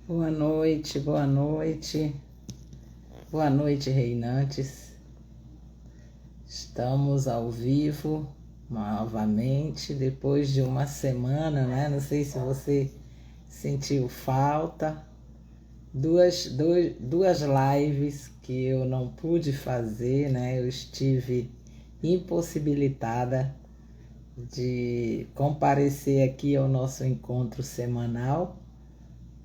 Boa noite, boa noite, boa noite, reinantes. Estamos ao vivo novamente, depois de uma semana, né? Não sei se você sentiu falta. Duas lives que eu não pude fazer, né? Eu estive impossibilitada de comparecer aqui ao nosso encontro semanal.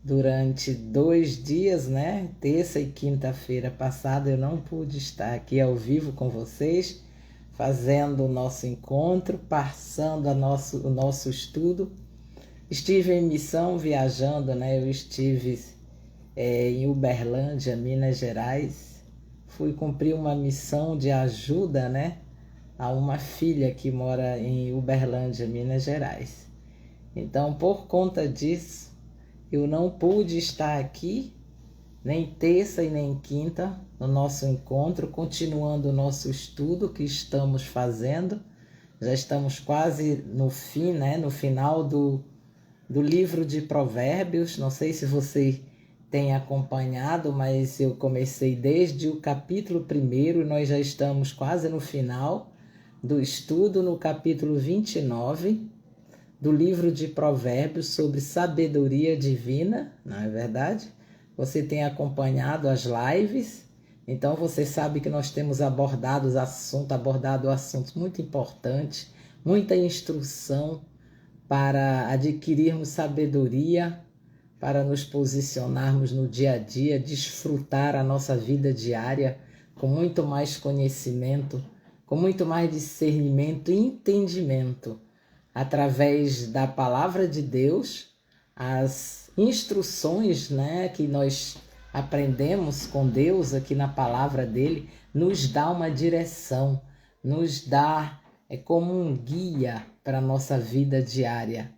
Durante 2 dias, né? Terça e quinta-feira passada, eu não pude estar aqui ao vivo com vocês, fazendo o nosso encontro, passando o nosso estudo. Estive em missão viajando, né? Eu estive em Uberlândia, Minas Gerais. Fui cumprir uma missão de ajuda, né? A uma filha que mora em Uberlândia, Minas Gerais. Então, por conta disso, eu não pude estar aqui, nem terça e nem quinta, no nosso encontro, continuando o nosso estudo que estamos fazendo. Já estamos quase no fim, né? No final do livro de Provérbios. Não sei se você tem acompanhado, mas eu comecei desde o capítulo 1 e nós já estamos quase no final do estudo, no capítulo 29 do livro de Provérbios sobre sabedoria divina, não é verdade? Você tem acompanhado as lives, então você sabe que nós temos abordado assuntos muito importantes, muita instrução para adquirirmos sabedoria, para nos posicionarmos no dia a dia, desfrutar a nossa vida diária com muito mais conhecimento, com muito mais discernimento e entendimento, através da palavra de Deus, as instruções, né, que nós aprendemos com Deus aqui na palavra dele, nos dá uma direção, nos dá como um guia para a nossa vida diária,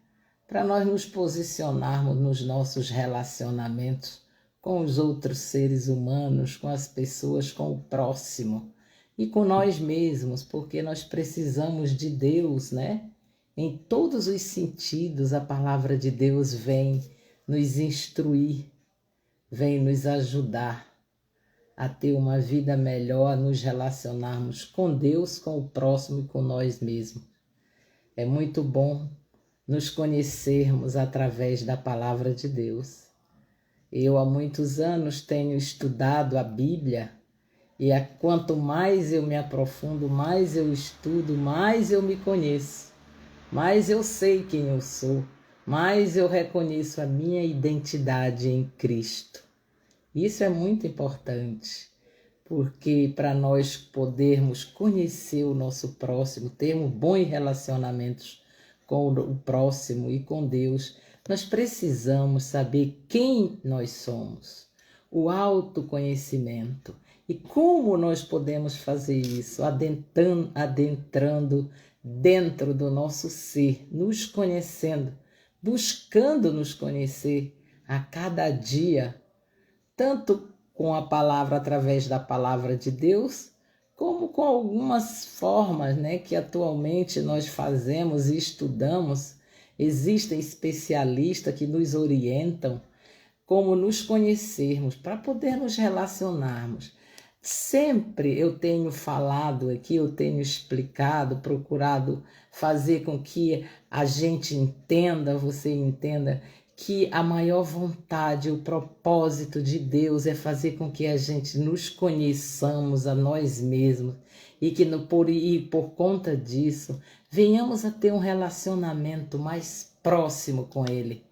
para nós nos posicionarmos nos nossos relacionamentos com os outros seres humanos, com as pessoas, com o próximo e com nós mesmos, porque nós precisamos de Deus, né? Em todos os sentidos, a palavra de Deus vem nos instruir, vem nos ajudar a ter uma vida melhor, a nos relacionarmos com Deus, com o próximo e com nós mesmos. É muito bom nos conhecermos através da palavra de Deus. Eu há muitos anos tenho estudado a Bíblia e quanto mais eu me aprofundo, mais eu estudo, mais eu me conheço. Mais eu sei quem eu sou, mais eu reconheço a minha identidade em Cristo. Isso é muito importante, porque para nós podermos conhecer o nosso próximo, termos bons relacionamentos com o próximo e com Deus, nós precisamos saber quem nós somos, o autoconhecimento. E como nós podemos fazer isso? Adentrando dentro do nosso ser, nos conhecendo, buscando nos conhecer a cada dia, tanto com a palavra, através da palavra de Deus, como com algumas formas, né, que atualmente nós fazemos e estudamos. Existem especialistas que nos orientam como nos conhecermos, para poder nos relacionarmos. Sempre eu tenho falado aqui, eu tenho explicado, procurado fazer com que a gente entenda, você entenda, que a maior vontade, o propósito de Deus é fazer com que a gente nos conheçamos a nós mesmos e que por conta disso venhamos a ter um relacionamento mais próximo com Ele,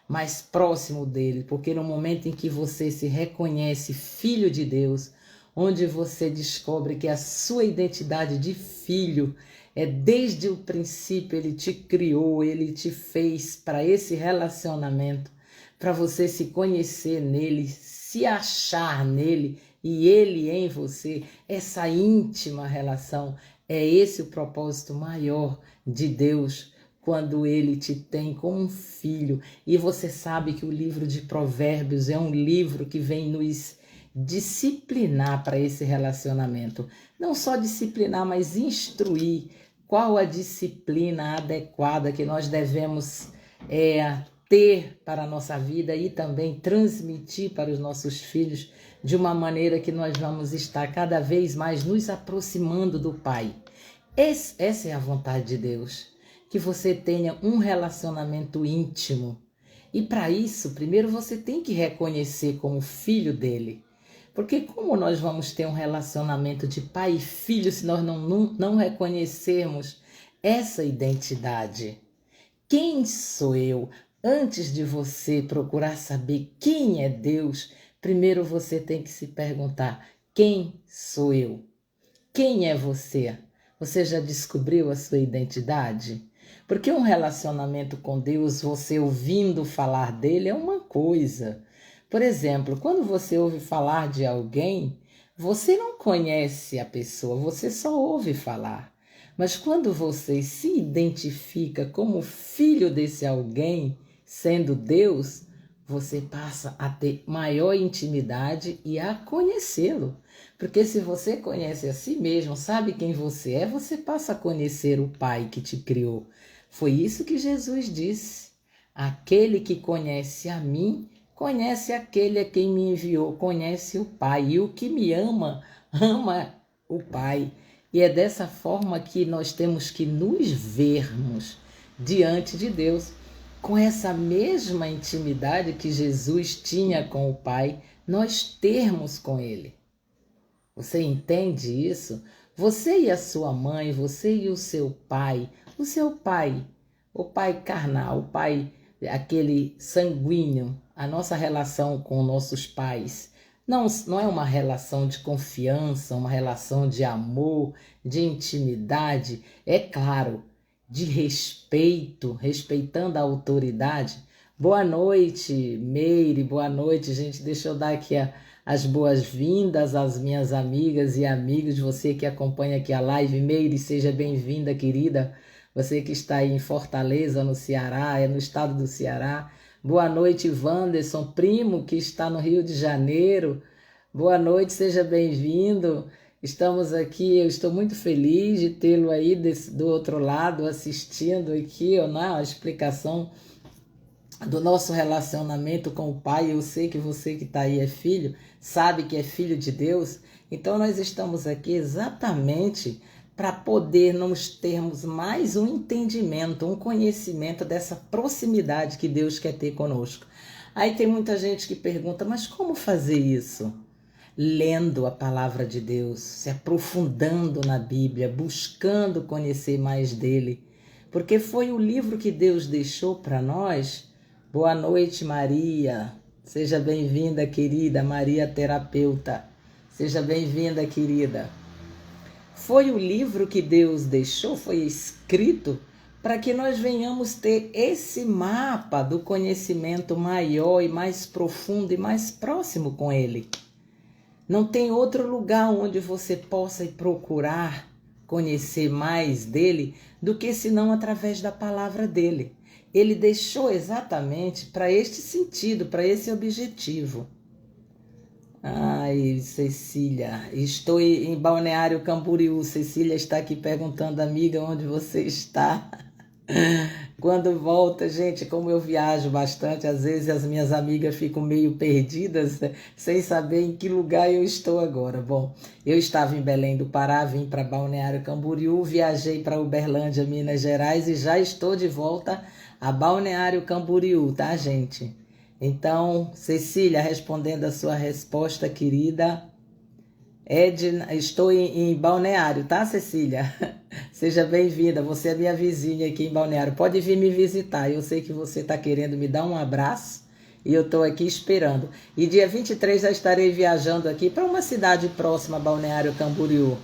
mais próximo dele, porque no momento em que você se reconhece filho de Deus, onde você descobre que a sua identidade de filho é desde o princípio, ele te criou, ele te fez para esse relacionamento, para você se conhecer nele, se achar nele e ele em você, essa íntima relação, é esse o propósito maior de Deus quando ele te tem como um filho. E você sabe que o livro de Provérbios é um livro que vem nos disciplinar para esse relacionamento. Não só disciplinar, mas instruir qual a disciplina adequada que nós devemos ter para a nossa vida e também transmitir para os nossos filhos de uma maneira que nós vamos estar cada vez mais nos aproximando do Pai. Essa é a vontade de Deus, que você tenha um relacionamento íntimo. E para isso, primeiro você tem que reconhecer como filho dele. Porque como nós vamos ter um relacionamento de pai e filho se nós não reconhecermos essa identidade? Quem sou eu? Antes de você procurar saber quem é Deus, primeiro você tem que se perguntar: quem sou eu? Quem é você? Você já descobriu a sua identidade? Porque um relacionamento com Deus, você ouvindo falar dele, é uma coisa. Por exemplo, quando você ouve falar de alguém, você não conhece a pessoa, você só ouve falar. Mas quando você se identifica como filho desse alguém, sendo Deus, você passa a ter maior intimidade e a conhecê-lo. Porque se você conhece a si mesmo, sabe quem você é, você passa a conhecer o Pai que te criou. Foi isso que Jesus disse: aquele que conhece a mim, conhece aquele a quem me enviou, conhece o Pai. E o que me ama, ama o Pai. E é dessa forma que nós temos que nos vermos diante de Deus, com essa mesma intimidade que Jesus tinha com o Pai, nós termos com Ele. Você entende isso? Você e a sua mãe, você e o seu pai, o pai carnal, o pai aquele sanguíneo, a nossa relação com nossos pais, não é uma relação de confiança, uma relação de amor, de intimidade, é claro, de respeito, respeitando a autoridade. Boa noite, Meire, boa noite, gente. Deixa eu dar aqui as boas-vindas às minhas amigas e amigos, você que acompanha aqui a live. Meire, seja bem-vinda, querida. Você que está aí em Fortaleza, no Ceará, no estado do Ceará. Boa noite, Wanderson, primo que está no Rio de Janeiro. Boa noite, seja bem-vindo. Estamos aqui, eu estou muito feliz de tê-lo aí do outro lado, assistindo aqui, a explicação do nosso relacionamento com o Pai. Eu sei que você que está aí é filho, sabe que é filho de Deus. Então nós estamos aqui exatamente para poder nós termos mais um entendimento, um conhecimento dessa proximidade que Deus quer ter conosco. Aí tem muita gente que pergunta, mas como fazer isso? Lendo a palavra de Deus, se aprofundando na Bíblia, buscando conhecer mais dele, porque foi o livro que Deus deixou para nós. Boa noite, Maria. Seja bem-vinda, querida. Maria terapeuta. Seja bem-vinda, querida. Foi o livro que Deus deixou, foi escrito para que nós venhamos ter esse mapa do conhecimento maior e mais profundo e mais próximo com Ele. Não tem outro lugar onde você possa ir procurar conhecer mais dele do que senão através da palavra dele. Ele deixou exatamente para este sentido, para esse objetivo. Ai, Cecília, estou em Balneário Camboriú. Cecília está aqui perguntando, amiga, onde você está? Quando volta, gente, como eu viajo bastante, às vezes as minhas amigas ficam meio perdidas, sem saber em que lugar eu estou agora. Bom, eu estava em Belém do Pará, vim para Balneário Camboriú, viajei para Uberlândia, Minas Gerais e já estou de volta a Balneário Camboriú, tá, gente? Então, Cecília, respondendo a sua resposta, querida, Edna, estou em Balneário, tá, Cecília? Seja bem-vinda, você é minha vizinha aqui em Balneário, pode vir me visitar, eu sei que você está querendo me dar um abraço e eu estou aqui esperando. E dia 23 já estarei viajando aqui para uma cidade próxima a Balneário Camboriú.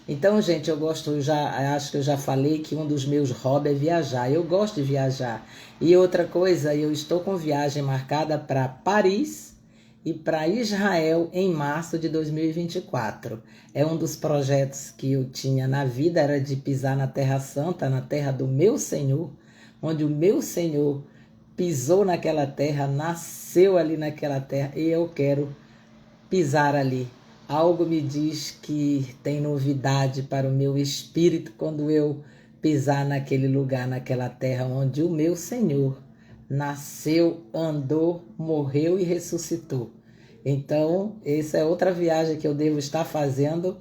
Então, gente, acho que eu já falei que um dos meus hobbies é viajar, eu gosto de viajar. E outra coisa, eu estou com viagem marcada para Paris e para Israel em março de 2024. É um dos projetos que eu tinha na vida, era de pisar na Terra Santa, na terra do meu Senhor, onde o meu Senhor pisou naquela terra, nasceu ali naquela terra, e eu quero pisar ali. Algo me diz que tem novidade para o meu espírito quando eu pisar naquele lugar, naquela terra onde o meu Senhor nasceu, andou, morreu e ressuscitou. Então, essa é outra viagem que eu devo estar fazendo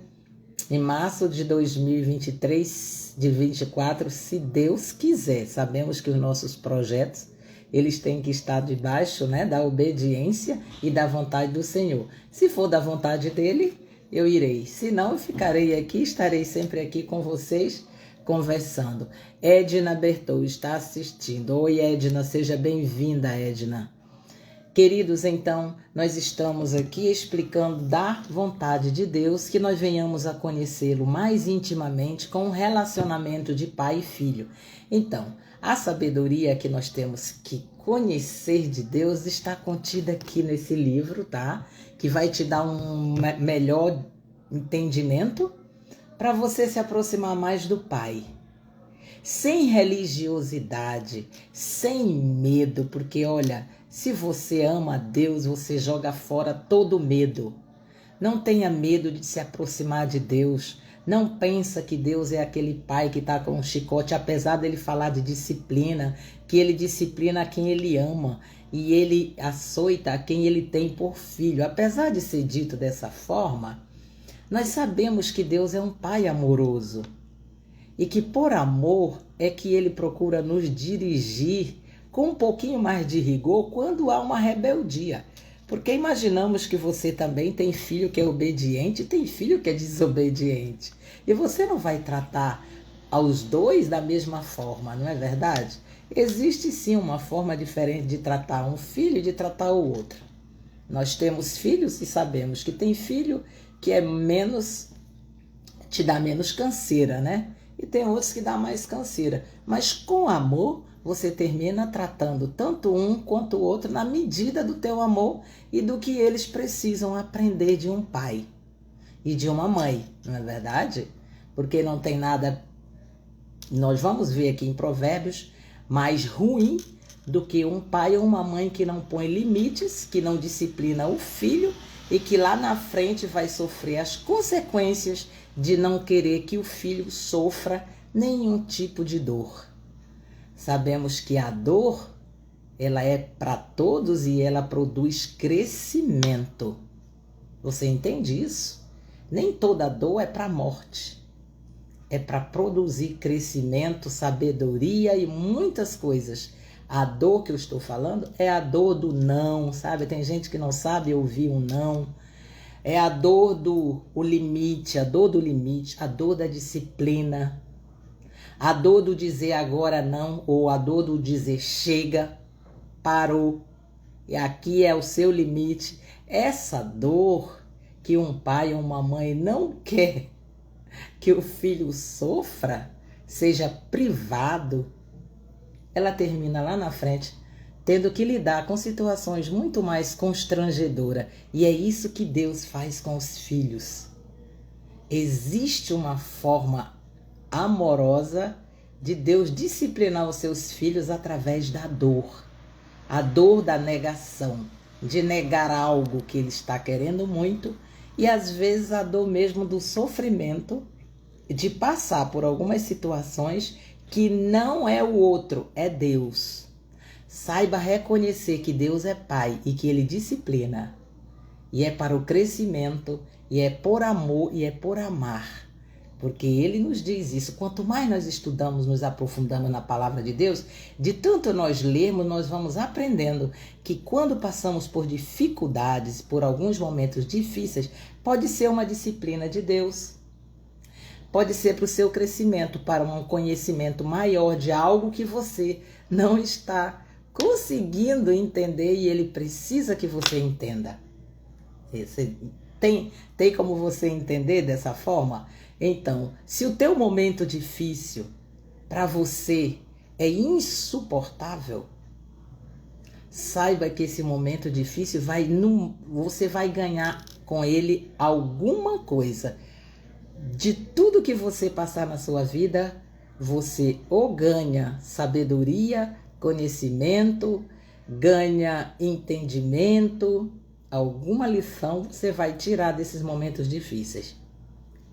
em março de 2023, de 24, se Deus quiser. Sabemos que os nossos projetos, eles têm que estar debaixo, né, da obediência e da vontade do Senhor. Se for da vontade dele, eu irei. Se não, eu ficarei aqui, estarei sempre aqui com vocês, conversando. Edna Bertou está assistindo. Oi, Edna, seja bem-vinda, Edna. Queridos, então, nós estamos aqui explicando da vontade de Deus que nós venhamos a conhecê-lo mais intimamente com um relacionamento de pai e filho. Então, a sabedoria que nós temos que conhecer de Deus está contida aqui nesse livro, tá? Que vai te dar um melhor entendimento para você se aproximar mais do Pai. Sem religiosidade, sem medo, porque olha, se você ama a Deus, você joga fora todo medo. Não tenha medo de se aproximar de Deus. Não pensa que Deus é aquele pai que está com um chicote, apesar dele falar de disciplina, que ele disciplina a quem ele ama e ele açoita a quem ele tem por filho. Apesar de ser dito dessa forma, nós sabemos que Deus é um pai amoroso e que por amor é que ele procura nos dirigir com um pouquinho mais de rigor quando há uma rebeldia. Porque imaginamos que você também tem filho que é obediente e tem filho que é desobediente. E você não vai tratar aos dois da mesma forma, não é verdade? Existe sim uma forma diferente de tratar um filho e de tratar o outro. Nós temos filhos e sabemos que tem filho que é menos, te dá menos canseira, né? E tem outros que dá mais canseira. Mas com amor, você termina tratando tanto um quanto o outro na medida do teu amor e do que eles precisam aprender de um pai e de uma mãe, não é verdade? Porque não tem nada, nós vamos ver aqui em Provérbios, mais ruim do que um pai ou uma mãe que não põe limites, que não disciplina o filho e que lá na frente vai sofrer as consequências de não querer que o filho sofra nenhum tipo de dor. Sabemos que a dor, ela é para todos e ela produz crescimento. Você entende isso? Nem toda dor é para a morte. É para produzir crescimento, sabedoria e muitas coisas. A dor que eu estou falando é a dor do não, sabe? Tem gente que não sabe ouvir um não. É a dor do limite, a dor do limite, a dor da disciplina. A dor do dizer agora não, ou a dor do dizer chega, parou, e aqui é o seu limite. Essa dor que um pai ou uma mãe não quer que o filho sofra, seja privado, ela termina lá na frente tendo que lidar com situações muito mais constrangedoras. E é isso que Deus faz com os filhos. Existe uma forma amorosa de Deus disciplinar os seus filhos através da dor. A dor da negação, de negar algo que ele está querendo muito e às vezes a dor mesmo do sofrimento de passar por algumas situações que não é o outro, é Deus. Saiba reconhecer que Deus é Pai e que Ele disciplina. E é para o crescimento, e é por amor, e é por amar. Porque Ele nos diz isso. Quanto mais nós estudamos, nos aprofundamos na palavra de Deus, de tanto nós lermos, nós vamos aprendendo que quando passamos por dificuldades, por alguns momentos difíceis, pode ser uma disciplina de Deus. Pode ser para o seu crescimento, para um conhecimento maior de algo que você não está conseguindo entender e ele precisa que você entenda. Tem como você entender dessa forma? Então, se o teu momento difícil para você é insuportável, saiba que esse momento difícil você vai ganhar com ele alguma coisa. De tudo que você passar na sua vida, você ou ganha sabedoria, conhecimento, ganha entendimento, alguma lição você vai tirar desses momentos difíceis.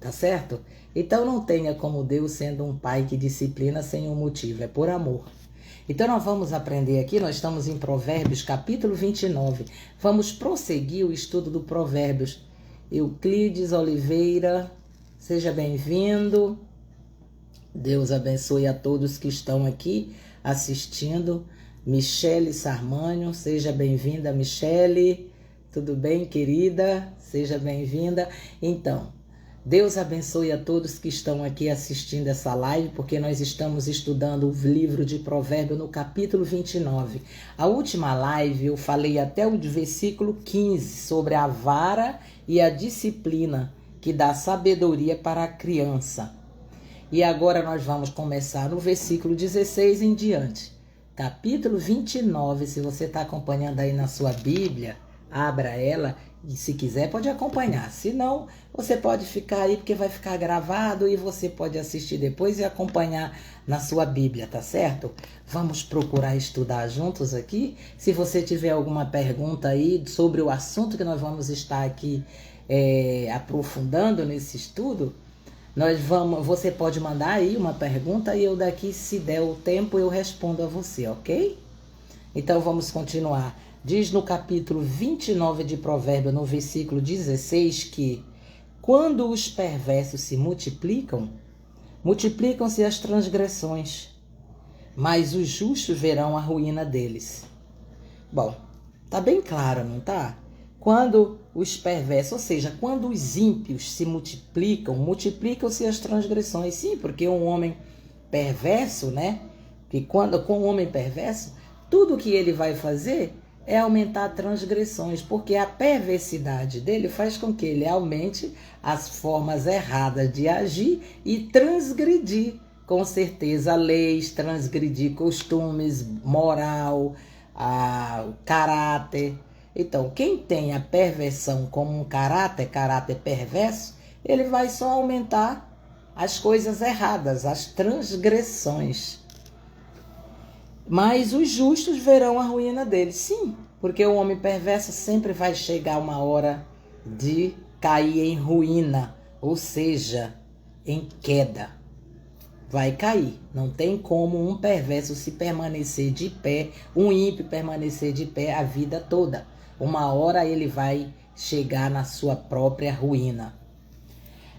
Tá certo? Então não tenha como Deus sendo um pai que disciplina sem um motivo, é por amor. Então nós vamos aprender aqui, nós estamos em Provérbios, capítulo 29. Vamos prosseguir o estudo do Provérbios. Euclides Oliveira, seja bem-vindo. Deus abençoe a todos que estão aqui assistindo. Michele Sarmânio, seja bem-vinda, Michele. Tudo bem, querida? Seja bem-vinda. Então, Deus abençoe a todos que estão aqui assistindo essa live, porque nós estamos estudando o livro de Provérbios no capítulo 29. A última live eu falei até o versículo 15 sobre a vara e a disciplina que dá sabedoria para a criança. E agora nós vamos começar no versículo 16 em diante. Capítulo 29, se você está acompanhando aí na sua Bíblia, abra ela e se quiser pode acompanhar. Se não, você pode ficar aí porque vai ficar gravado e você pode assistir depois e acompanhar na sua Bíblia, tá certo? Vamos procurar estudar juntos aqui. Se você tiver alguma pergunta aí sobre o assunto que nós vamos estar aqui aprofundando nesse estudo, você pode mandar aí uma pergunta e eu daqui, se der o tempo, eu respondo a você, ok? Então vamos continuar. Diz no capítulo 29 de Provérbios, no versículo 16, que quando os perversos se multiplicam, multiplicam-se as transgressões, mas os justos verão a ruína deles. Bom, tá bem claro, não tá? Quando os perversos, ou seja, quando os ímpios se multiplicam, multiplicam-se as transgressões. Sim, porque um homem perverso, né? Que com um homem perverso, tudo que ele vai fazer é aumentar transgressões, porque a perversidade dele faz com que ele aumente as formas erradas de agir e transgredir, com certeza, leis, transgredir costumes, moral, caráter. Então, quem tem a perversão como um caráter perverso, ele vai só aumentar as coisas erradas, as transgressões. Mas os justos verão a ruína deles. Sim, porque o homem perverso sempre vai chegar uma hora de cair em ruína, ou seja, em queda. Vai cair. Não tem como um perverso se permanecer de pé, um ímpio permanecer de pé a vida toda. Uma hora ele vai chegar na sua própria ruína.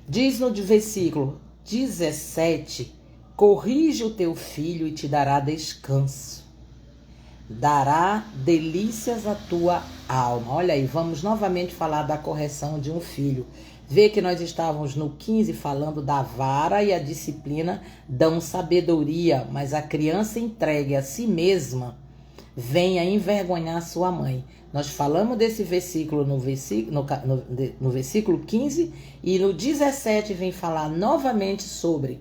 Diz no versículo 17, corrige o teu filho e te dará descanso. Dará delícias à tua alma. Olha aí, vamos novamente falar da correção de um filho. Vê que nós estávamos no 15 falando da vara e a disciplina dão sabedoria, mas a criança entregue a si mesma vem a envergonhar sua mãe. Nós falamos desse versículo no versículo 15 e no 17 vem falar novamente sobre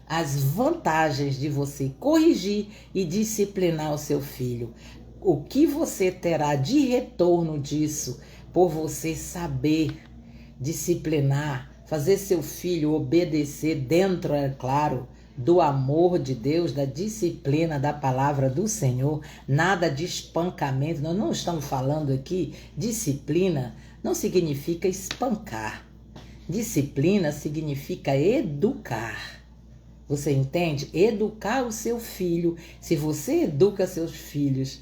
as vantagens de você corrigir e disciplinar o seu filho. O que você terá de retorno disso por você saber disciplinar, fazer seu filho obedecer dentro, é claro, do amor de Deus, da disciplina da palavra do Senhor, nada de espancamento. Nós não estamos falando aqui, disciplina não significa espancar. Disciplina significa educar. Você entende? Educar o seu filho. Se você educa seus filhos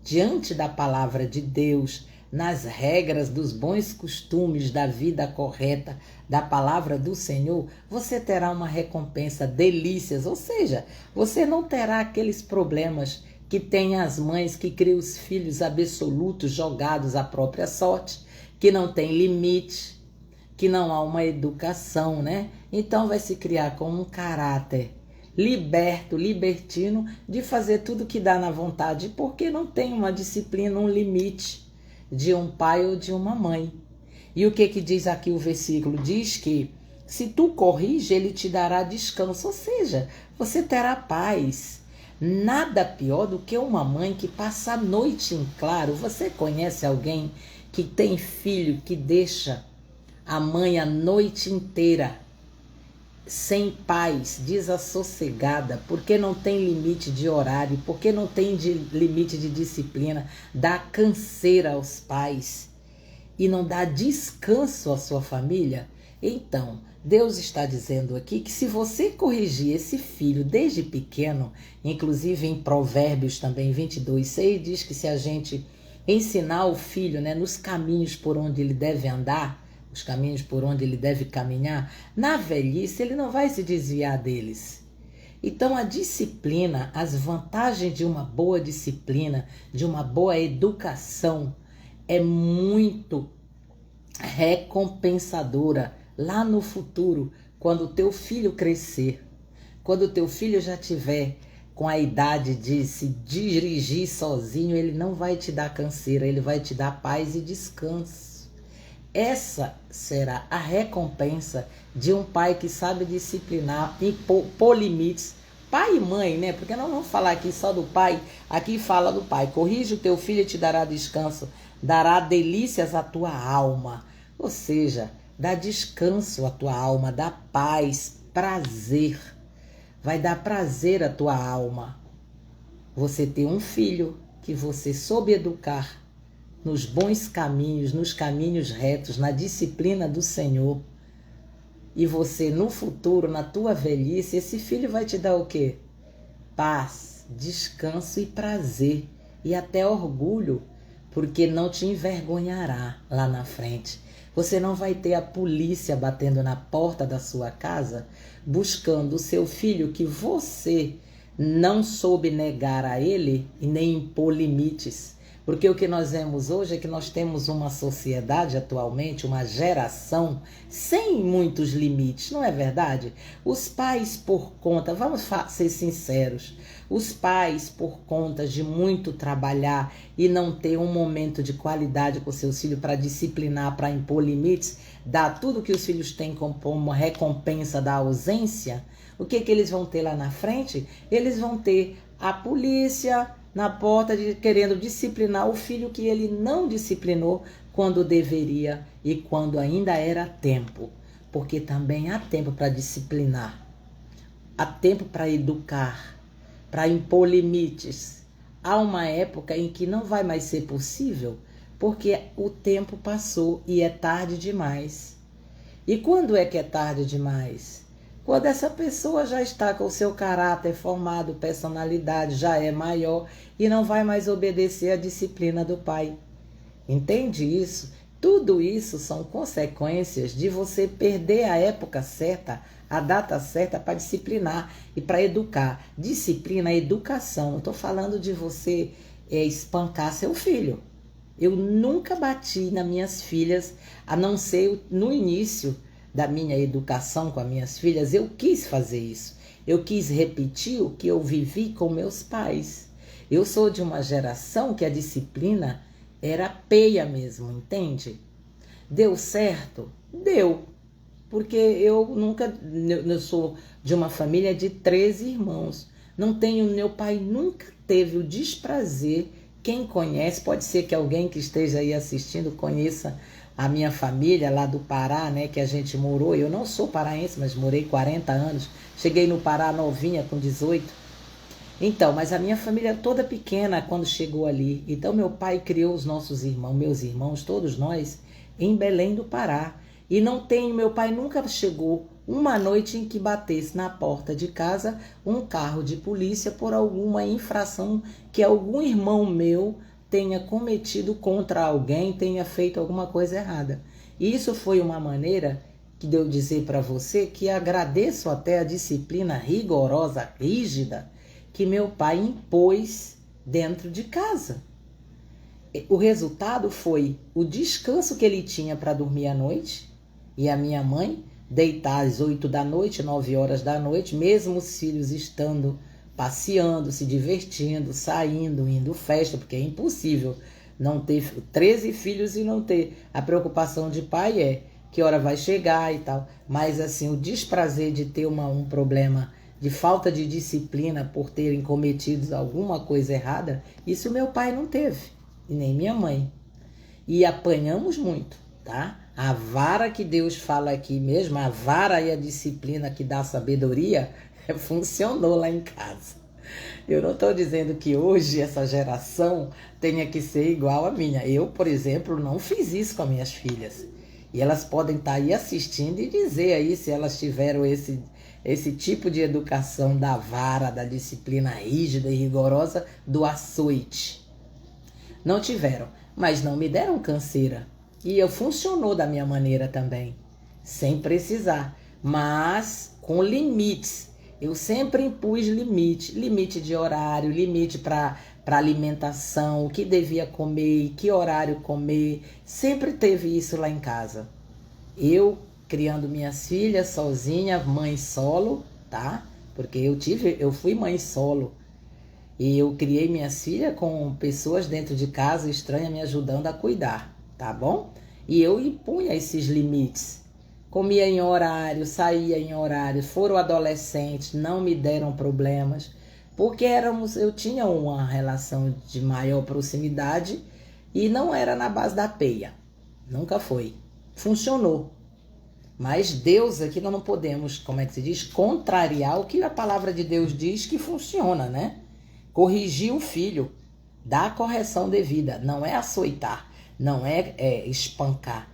diante da palavra de Deus, nas regras dos bons costumes da vida correta, da palavra do Senhor, você terá uma recompensa, delícias, ou seja, você não terá aqueles problemas que tem as mães que criam os filhos absolutos, jogados à própria sorte, que não tem limite, que não há uma educação, né? Então vai se criar com um caráter libertino, de fazer tudo que dá na vontade, porque não tem uma disciplina, um limite de um pai ou de uma mãe. E o que diz aqui o versículo? Diz que se tu corrige, ele te dará descanso, ou seja, você terá paz. Nada pior do que uma mãe que passa a noite em claro. Você conhece alguém que tem filho que deixa a mãe a noite inteira sem paz, desassossegada, porque não tem limite de horário, porque não tem limite de disciplina, dá canseira aos pais e não dá descanso à sua família? Então, Deus está dizendo aqui que se você corrigir esse filho desde pequeno, inclusive em Provérbios também 22:6, diz que se a gente ensinar o filho, né, nos caminhos por onde ele deve andar, os caminhos por onde ele deve caminhar, na velhice ele não vai se desviar deles. Então a disciplina, as vantagens de uma boa disciplina, de uma boa educação, é muito recompensadora lá no futuro, quando o teu filho crescer, quando o teu filho já tiver com a idade de se dirigir sozinho, ele não vai te dar canseira, ele vai te dar paz e descanso. Essa será a recompensa de um pai que sabe disciplinar e pôr limites. Pai e mãe, né? Porque não vamos falar aqui só do pai, aqui fala do pai. Corrige o teu filho e te dará descanso, dará delícias à tua alma. Ou seja, dá descanso à tua alma, dá paz, prazer. Vai dar prazer à tua alma. Você ter um filho que você soube educar nos bons caminhos, nos caminhos retos, na disciplina do Senhor. E você, no futuro, na tua velhice, esse filho vai te dar o quê? Paz, descanso e prazer. E até orgulho, porque não te envergonhará lá na frente. Você não vai ter a polícia batendo na porta da sua casa, buscando o seu filho que você não soube negar a ele e nem impor limites. Porque o que nós vemos hoje é que nós temos uma sociedade atualmente, uma geração sem muitos limites, não é verdade? Os pais por conta, vamos ser sinceros, os pais por conta de muito trabalhar e não ter um momento de qualidade com seus filhos para disciplinar, para impor limites, dar tudo que os filhos têm como recompensa da ausência, o que eles vão ter lá na frente? Eles vão ter a polícia na porta querendo disciplinar o filho que ele não disciplinou quando deveria e quando ainda era tempo. Porque também há tempo para disciplinar, há tempo para educar, para impor limites. Há uma época em que não vai mais ser possível, porque o tempo passou e é tarde demais. E quando é que é tarde demais? Quando essa pessoa já está com o seu caráter formado, personalidade já é maior e não vai mais obedecer à disciplina do pai. Entende isso? Tudo isso são consequências de você perder a época certa, a data certa para disciplinar e para educar. Disciplina é educação. Não estou falando de você espancar seu filho. Eu nunca bati nas minhas filhas, a não ser no início da minha educação com as minhas filhas. Eu quis fazer isso. Eu quis repetir o que eu vivi com meus pais. Eu sou de uma geração que a disciplina era peia mesmo, entende? Deu certo? Deu. Porque eu sou de uma família de 13 irmãos. Meu pai nunca teve o desprazer. Quem conhece, pode ser que alguém que esteja aí assistindo conheça a minha família lá do Pará, né, que a gente morou. Eu não sou paraense, mas morei 40 anos. Cheguei no Pará novinha, com 18. Então, mas a minha família toda pequena quando chegou ali. Então, meu pai criou os nossos irmãos, meus irmãos, todos nós, em Belém do Pará. E meu pai nunca chegou uma noite em que batesse na porta de casa um carro de polícia por alguma infração que algum irmão meu tenha cometido contra alguém, tenha feito alguma coisa errada. E isso foi uma maneira de eu dizer para você que agradeço até a disciplina rigorosa, rígida, que meu pai impôs dentro de casa. O resultado foi o descanso que ele tinha para dormir à noite, e a minha mãe deitar às 8 da noite, 9 horas da noite, mesmo os filhos estando passeando, se divertindo, saindo, indo festa, porque é impossível não ter 13 filhos e não ter. A preocupação de pai é que hora vai chegar e tal. Mas assim, o desprazer de ter um problema de falta de disciplina por terem cometido alguma coisa errada, isso meu pai não teve, e nem minha mãe. E apanhamos muito, tá? A vara que Deus fala aqui mesmo, a vara e a disciplina que dá sabedoria, funcionou lá em casa. Eu não estou dizendo que hoje essa geração tenha que ser igual à minha. Eu, por exemplo, não fiz isso com as minhas filhas. E elas podem estar aí assistindo e dizer aí se elas tiveram esse tipo de educação da vara, da disciplina rígida e rigorosa, do açoite. Não tiveram, mas não me deram canseira. E eu funcionou da minha maneira também, sem precisar, mas com limites. Eu sempre impus limite de horário, limite para alimentação, o que devia comer, que horário comer. Sempre teve isso lá em casa. Eu criando minhas filhas sozinha, mãe solo, tá? Porque eu fui mãe solo. E eu criei minhas filhas com pessoas dentro de casa estranhas me ajudando a cuidar, tá bom? E eu impunha esses limites. Comia em horário, saía em horário, foram adolescentes, não me deram problemas, porque eu tinha uma relação de maior proximidade e não era na base da peia. Nunca foi. Funcionou. Mas Deus aqui nós não podemos, como é que se diz, contrariar o que a palavra de Deus diz que funciona, né? Corrigir o filho, dar a correção devida, não é açoitar, não é espancar,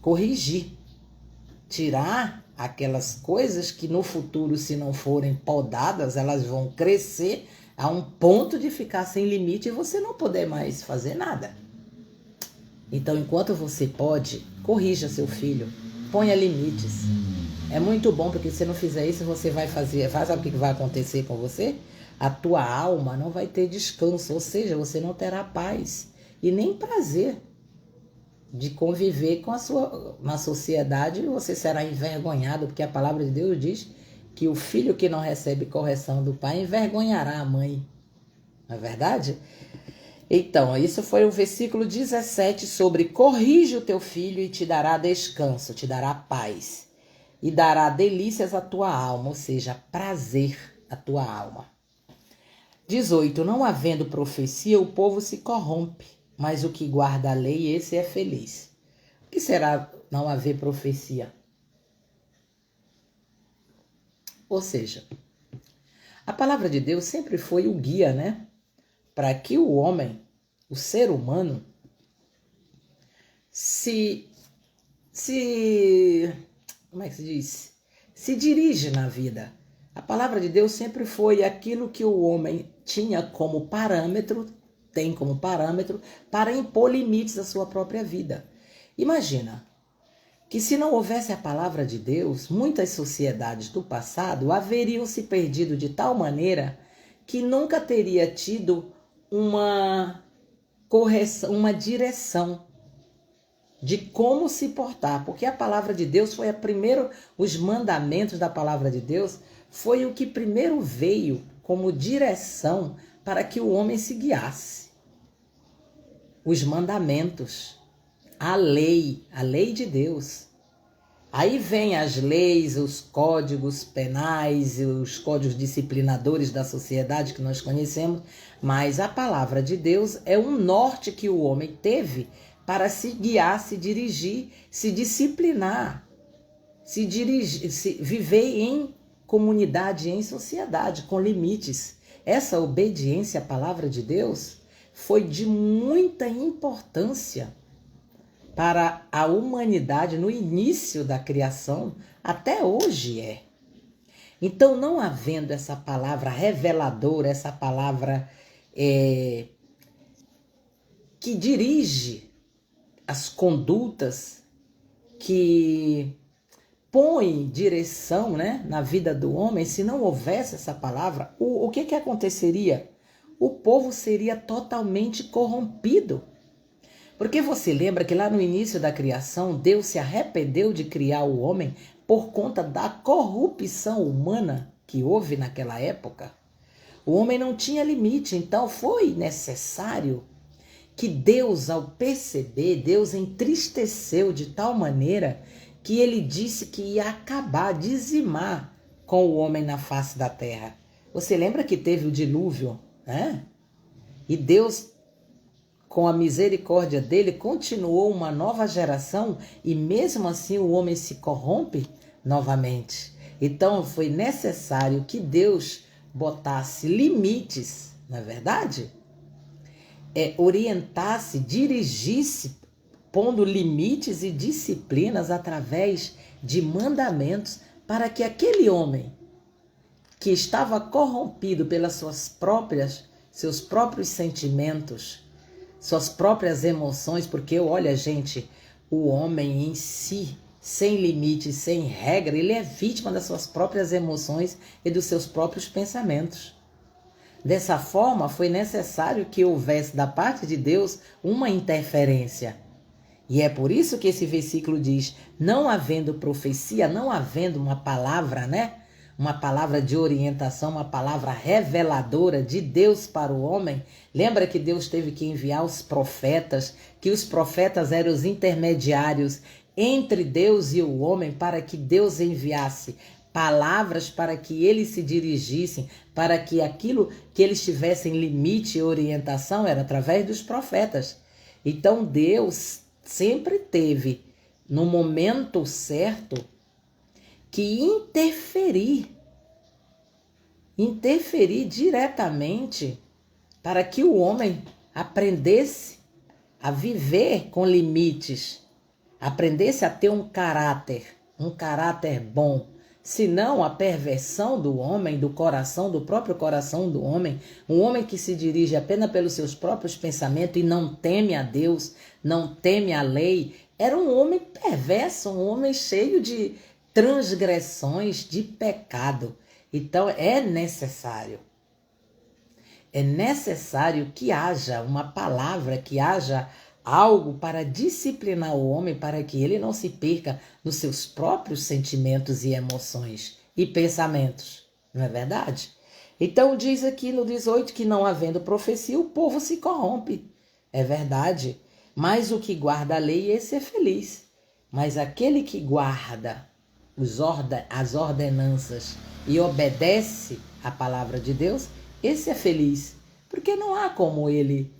corrigir, tirar aquelas coisas que no futuro, se não forem podadas, elas vão crescer a um ponto de ficar sem limite e você não poder mais fazer nada. Então, enquanto você pode, corrija seu filho, ponha limites. É muito bom, porque se não fizer isso, você vai sabe o que vai acontecer com você? A tua alma não vai ter descanso, ou seja, você não terá paz e nem prazer de conviver na sociedade. Você será envergonhado, porque a palavra de Deus diz que o filho que não recebe correção do pai envergonhará a mãe. Não é verdade? Então, isso foi o versículo 17 sobre corrige o teu filho e te dará descanso, te dará paz e dará delícias à tua alma, ou seja, prazer à tua alma. 18. Não havendo profecia, o povo se corrompe, mas o que guarda a lei, esse é feliz. O que será não haver profecia? Ou seja, a palavra de Deus sempre foi o guia, né? Para que o homem, o ser humano, como é que se diz? Se dirige na vida. A palavra de Deus sempre foi aquilo que o homem tinha como parâmetro, tem como parâmetro, para impor limites à sua própria vida. Imagina que se não houvesse a palavra de Deus, muitas sociedades do passado haveriam se perdido de tal maneira que nunca teria tido uma correção, uma direção de como se portar, porque a palavra de Deus foi os mandamentos da palavra de Deus foi o que primeiro veio como direção para que o homem se guiasse. Os mandamentos, a lei de Deus. Aí vem as leis, os códigos penais, os códigos disciplinadores da sociedade que nós conhecemos, mas a palavra de Deus é um norte que o homem teve para se guiar, se dirigir, se disciplinar, viver em comunidade, em sociedade, com limites. Essa obediência à palavra de Deus foi de muita importância para a humanidade no início da criação, até hoje é. Então, não havendo essa palavra reveladora, essa palavra que dirige as condutas, que põe direção, né, na vida do homem, se não houvesse essa palavra, o que aconteceria? O povo seria totalmente corrompido. Porque você lembra que lá no início da criação, Deus se arrependeu de criar o homem por conta da corrupção humana que houve naquela época? O homem não tinha limite, então foi necessário que Deus, ao perceber, Deus entristeceu de tal maneira que ele disse que ia acabar, dizimar com o homem na face da terra. Você lembra que teve o dilúvio, né? E Deus, com a misericórdia dele, continuou uma nova geração e mesmo assim o homem se corrompe novamente. Então foi necessário que Deus botasse limites, não é verdade? Orientasse, dirigisse pondo limites e disciplinas através de mandamentos para que aquele homem que estava corrompido pelas seus próprios sentimentos, suas próprias emoções, porque olha, gente, o homem em si, sem limite, sem regra, ele é vítima das suas próprias emoções e dos seus próprios pensamentos. Dessa forma, foi necessário que houvesse da parte de Deus uma interferência. E é por isso que esse versículo diz, não havendo profecia, não havendo uma palavra, né? Uma palavra de orientação, uma palavra reveladora de Deus para o homem. Lembra que Deus teve que enviar os profetas, que os profetas eram os intermediários entre Deus e o homem para que Deus enviasse palavras para que eles se dirigissem, para que aquilo que eles tivessem limite e orientação era através dos profetas. Então Deus sempre teve, no momento certo, que interferir diretamente para que o homem aprendesse a viver com limites, aprendesse a ter um caráter bom. Senão a perversão do homem, do coração, do próprio coração do homem, um homem que se dirige apenas pelos seus próprios pensamentos e não teme a Deus, não teme a lei, era um homem perverso, um homem cheio de transgressões, de pecado. Então é necessário que haja uma palavra, que haja algo para disciplinar o homem, para que ele não se perca nos seus próprios sentimentos e emoções e pensamentos. Não é verdade? Então diz aqui no 18 que não havendo profecia, o povo se corrompe. É verdade. Mas o que guarda a lei, esse é feliz. Mas aquele que guarda as ordenanças e obedece a palavra de Deus, esse é feliz. Porque não há como ele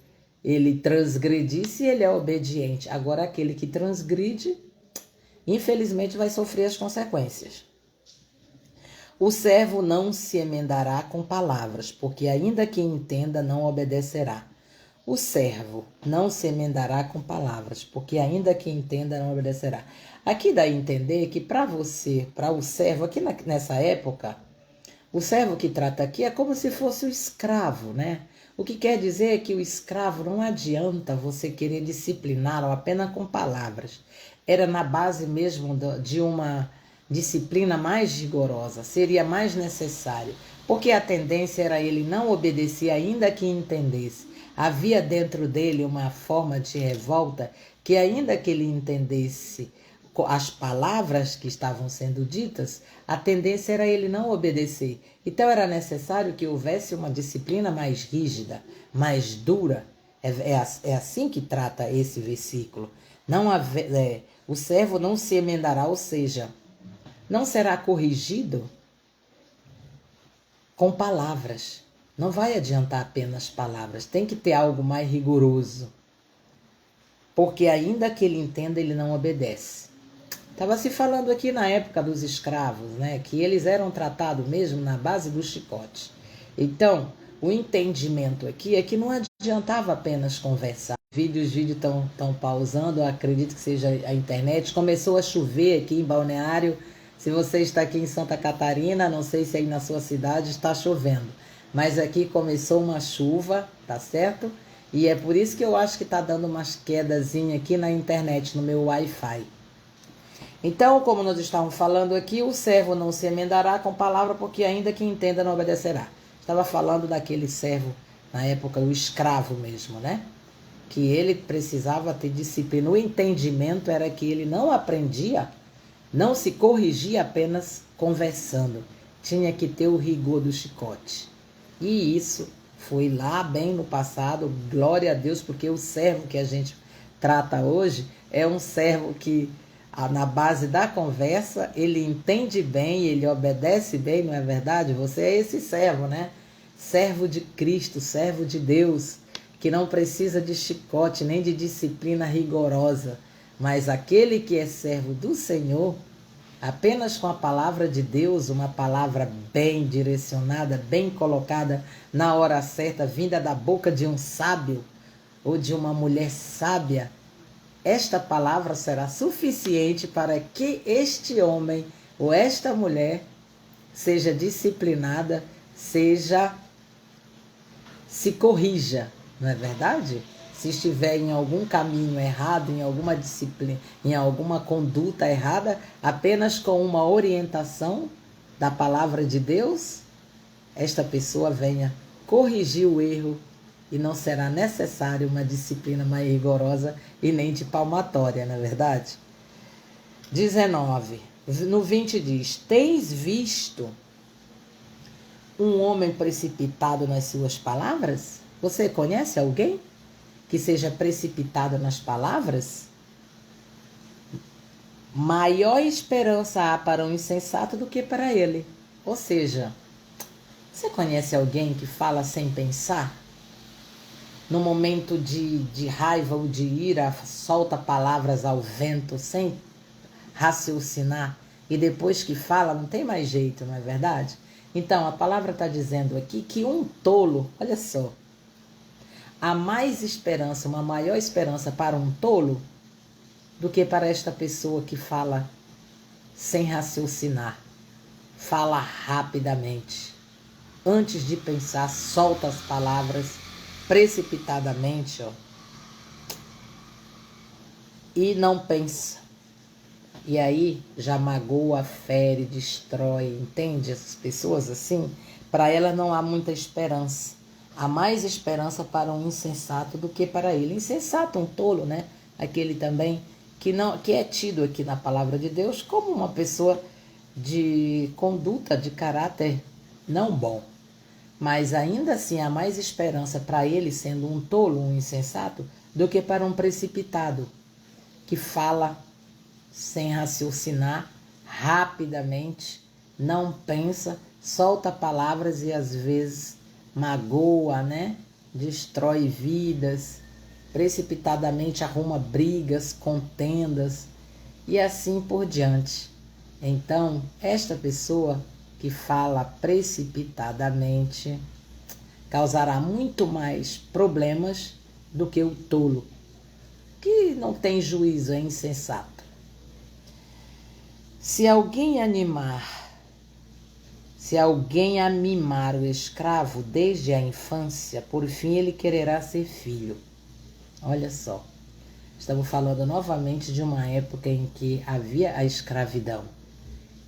transgredir se ele é obediente. Agora, aquele que transgride, infelizmente, vai sofrer as consequências. O servo não se emendará com palavras, porque ainda que entenda, não obedecerá. O servo não se emendará com palavras, porque ainda que entenda, não obedecerá. Aqui dá a entender que para o servo, aqui nessa época, o servo que trata aqui é como se fosse o escravo, né? O que quer dizer é que o escravo não adianta você querer discipliná-lo apenas com palavras. Era na base mesmo de uma disciplina mais rigorosa, seria mais necessário, porque a tendência era ele não obedecer ainda que entendesse. Havia dentro dele uma forma de revolta que ainda que ele entendesse as palavras que estavam sendo ditas, a tendência era ele não obedecer. Então era necessário que houvesse uma disciplina mais rígida, mais dura. É assim que trata esse versículo. O servo não se emendará, ou seja, não será corrigido com palavras. Não vai adiantar apenas palavras, tem que ter algo mais rigoroso. Porque ainda que ele entenda, ele não obedece. Estava se falando aqui na época dos escravos, né, que eles eram tratados mesmo na base do chicote. Então, o entendimento aqui é que não adiantava apenas conversar. Os vídeos estão pausando, eu acredito que seja a internet. Começou a chover aqui em Balneário. Se você está aqui em Santa Catarina, não sei se aí na sua cidade está chovendo. Mas aqui começou uma chuva, tá certo? E é por isso que eu acho que está dando umas quedazinhas aqui na internet, no meu Wi-Fi. Então, como nós estávamos falando aqui, o servo não se emendará com palavra, porque ainda que entenda não obedecerá. Estava falando daquele servo, na época, o escravo mesmo, né? Que ele precisava ter disciplina. O entendimento era que ele não aprendia, não se corrigia apenas conversando. Tinha que ter o rigor do chicote. E isso foi lá bem no passado, glória a Deus, porque o servo que a gente trata hoje é um servo que, na base da conversa, ele entende bem, ele obedece bem, não é verdade? Você é esse servo, né? Servo de Cristo, servo de Deus, que não precisa de chicote nem de disciplina rigorosa, mas aquele que é servo do Senhor, apenas com a palavra de Deus, uma palavra bem direcionada, bem colocada na hora certa, vinda da boca de um sábio ou de uma mulher sábia, esta palavra será suficiente para que este homem ou esta mulher seja disciplinada, se corrija, não é verdade? Se estiver em algum caminho errado, em alguma disciplina, em alguma conduta errada, apenas com uma orientação da palavra de Deus, esta pessoa venha corrigir o erro e não será necessário uma disciplina mais rigorosa e nem de palmatória, não é verdade? 19. No 20 diz: tens visto um homem precipitado nas suas palavras? Você conhece alguém que seja precipitado nas palavras? Maior esperança há para um insensato do que para ele. Ou seja, você conhece alguém que fala sem pensar? No momento de raiva ou de ira, solta palavras ao vento sem raciocinar, e depois que fala não tem mais jeito, não é verdade? Então a palavra está dizendo aqui que um tolo, olha só, há mais esperança, uma maior esperança para um tolo do que para esta pessoa que fala sem raciocinar, fala rapidamente, antes de pensar, solta as palavras precipitadamente, ó, e não pensa. E aí já magoa, fere, destrói, entende? Essas pessoas assim, para elas não há muita esperança. Há mais esperança para um insensato do que para ele. Insensato, um tolo, né? Aquele também que é tido aqui na palavra de Deus como uma pessoa de conduta, de caráter não bom. Mas ainda assim há mais esperança para ele, sendo um tolo, um insensato, do que para um precipitado, que fala sem raciocinar, rapidamente, não pensa, solta palavras e às vezes magoa, né? Destrói vidas, precipitadamente arruma brigas, contendas e assim por diante. Então, esta pessoa que fala precipitadamente causará muito mais problemas do que o tolo, que não tem juízo, é insensato. Se alguém amimar o escravo desde a infância, por fim ele quererá ser filho. Olha só, estamos falando novamente de uma época em que havia a escravidão.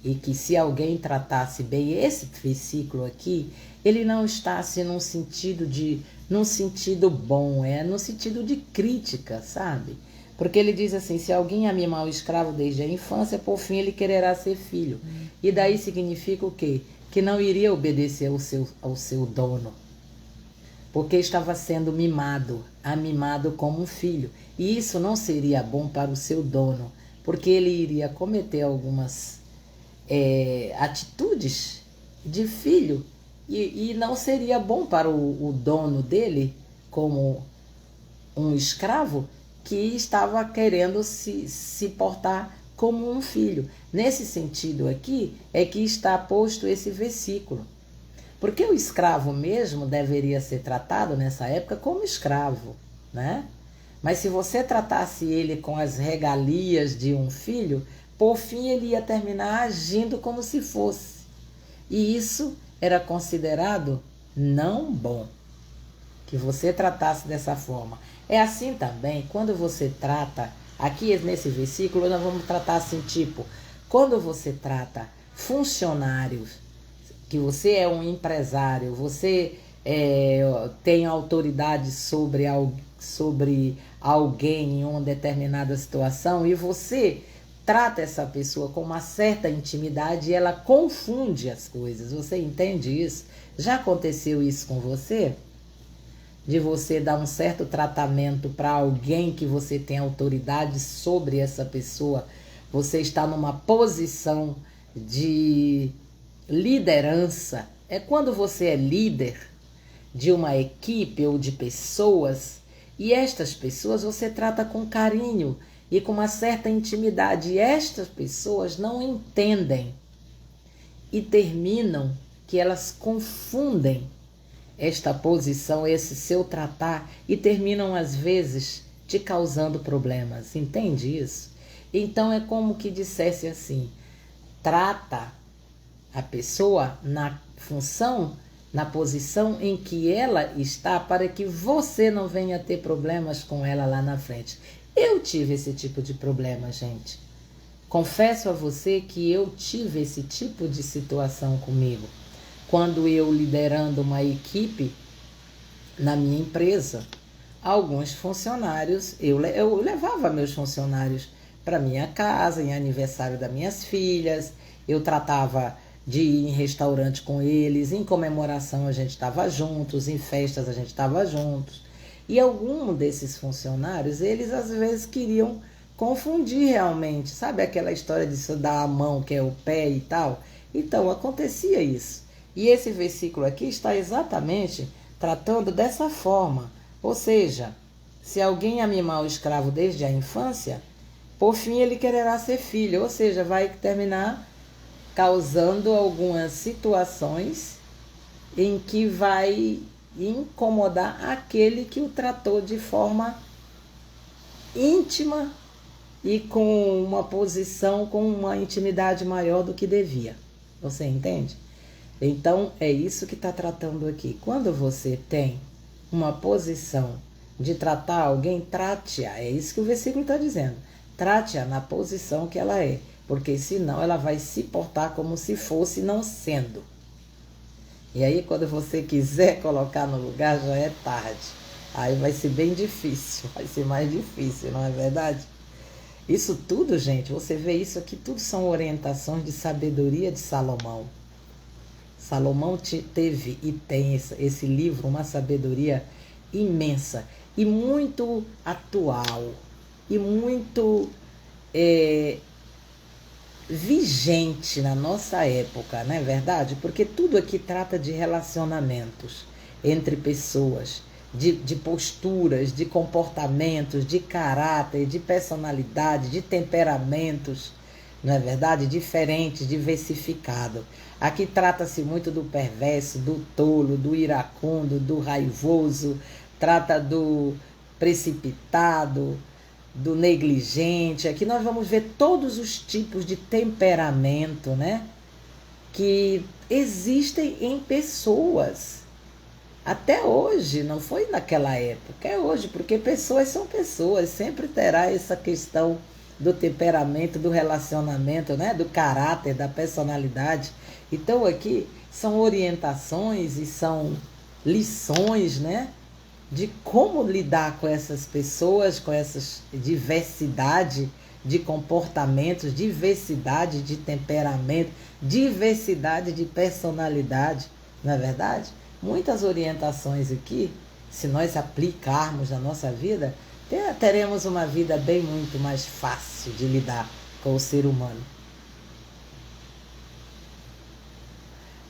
E que se alguém tratasse bem esse versículo aqui, ele não está assim num sentido bom, é no sentido de crítica, sabe? Porque ele diz assim, se alguém amimar o escravo desde a infância, por fim ele quererá ser filho. E daí significa o quê? Que não iria obedecer ao seu dono. Porque estava sendo amimado como um filho. E isso não seria bom para o seu dono, porque ele iria cometer algumas atitudes de filho e não seria bom para o dono dele, como um escravo, que estava querendo se portar como um filho. Nesse sentido aqui é que está posto esse versículo. Porque o escravo mesmo deveria ser tratado nessa época como escravo, né? Mas se você tratasse ele com as regalias de um filho, por fim ele ia terminar agindo como se fosse. E isso era considerado não bom, que você tratasse dessa forma. É assim também, quando você trata, aqui nesse versículo nós vamos tratar assim, tipo, quando você trata funcionários, que você é um empresário, você tem autoridade sobre alguém em uma determinada situação e você trata essa pessoa com uma certa intimidade e ela confunde as coisas. Você entende isso? Já aconteceu isso com você? De você dar um certo tratamento para alguém que você tem autoridade sobre essa pessoa. Você está numa posição de liderança. É quando você é líder de uma equipe ou de pessoas e estas pessoas você trata com carinho e com uma certa intimidade. E estas pessoas não entendem e terminam que elas confundem esta posição, esse seu tratar, e terminam às vezes te causando problemas. Entende isso? Então é como que dissesse assim: trata a pessoa na função, na posição em que ela está, para que você não venha ter problemas com ela lá na frente. Eu tive esse tipo de problema, gente. Confesso a você que eu tive esse tipo de situação comigo. Quando eu liderando uma equipe na minha empresa, alguns funcionários, eu levava meus funcionários para minha casa, em aniversário das minhas filhas, eu tratava de ir em restaurante com eles, em comemoração a gente estava juntos, em festas a gente estava juntos. E algum desses funcionários, eles às vezes queriam confundir realmente, sabe aquela história de se dar a mão que é o pé e tal? Então acontecia isso. E esse versículo aqui está exatamente tratando dessa forma. Ou seja, se alguém é mimar o escravo desde a infância, por fim ele quererá ser filho. Ou seja, vai terminar causando algumas situações em que vai incomodar aquele que o tratou de forma íntima e com uma posição, com uma intimidade maior do que devia. Você entende? Então, é isso que está tratando aqui. Quando você tem uma posição de tratar alguém, trate-a. É isso que o versículo está dizendo. Trate-a na posição que ela é, porque senão ela vai se portar como se fosse não sendo. E aí, quando você quiser colocar no lugar, já é tarde. Aí vai ser bem difícil, vai ser mais difícil, não é verdade? Isso tudo, gente, você vê isso aqui, tudo são orientações de sabedoria de Salomão. Salomão teve e tem esse livro, uma sabedoria imensa e muito atual e muito vigente na nossa época, não é verdade? Porque tudo aqui trata de relacionamentos entre pessoas, de posturas, de comportamentos, de caráter, de personalidade, de temperamentos, não é verdade? Diferente, diversificado. Aqui trata-se muito do perverso, do tolo, do iracundo, do raivoso, trata do precipitado, do negligente. Aqui nós vamos ver todos os tipos de temperamento, né, que existem em pessoas. Até hoje, não foi naquela época, é hoje, porque pessoas são pessoas, sempre terá essa questão do temperamento, do relacionamento, né, do caráter, da personalidade. Então aqui são orientações e são lições, né, de como lidar com essas pessoas, com essa diversidade de comportamentos, diversidade de temperamento, diversidade de personalidade, não é verdade? Muitas orientações aqui, se nós aplicarmos na nossa vida, teremos uma vida bem muito mais fácil de lidar com o ser humano.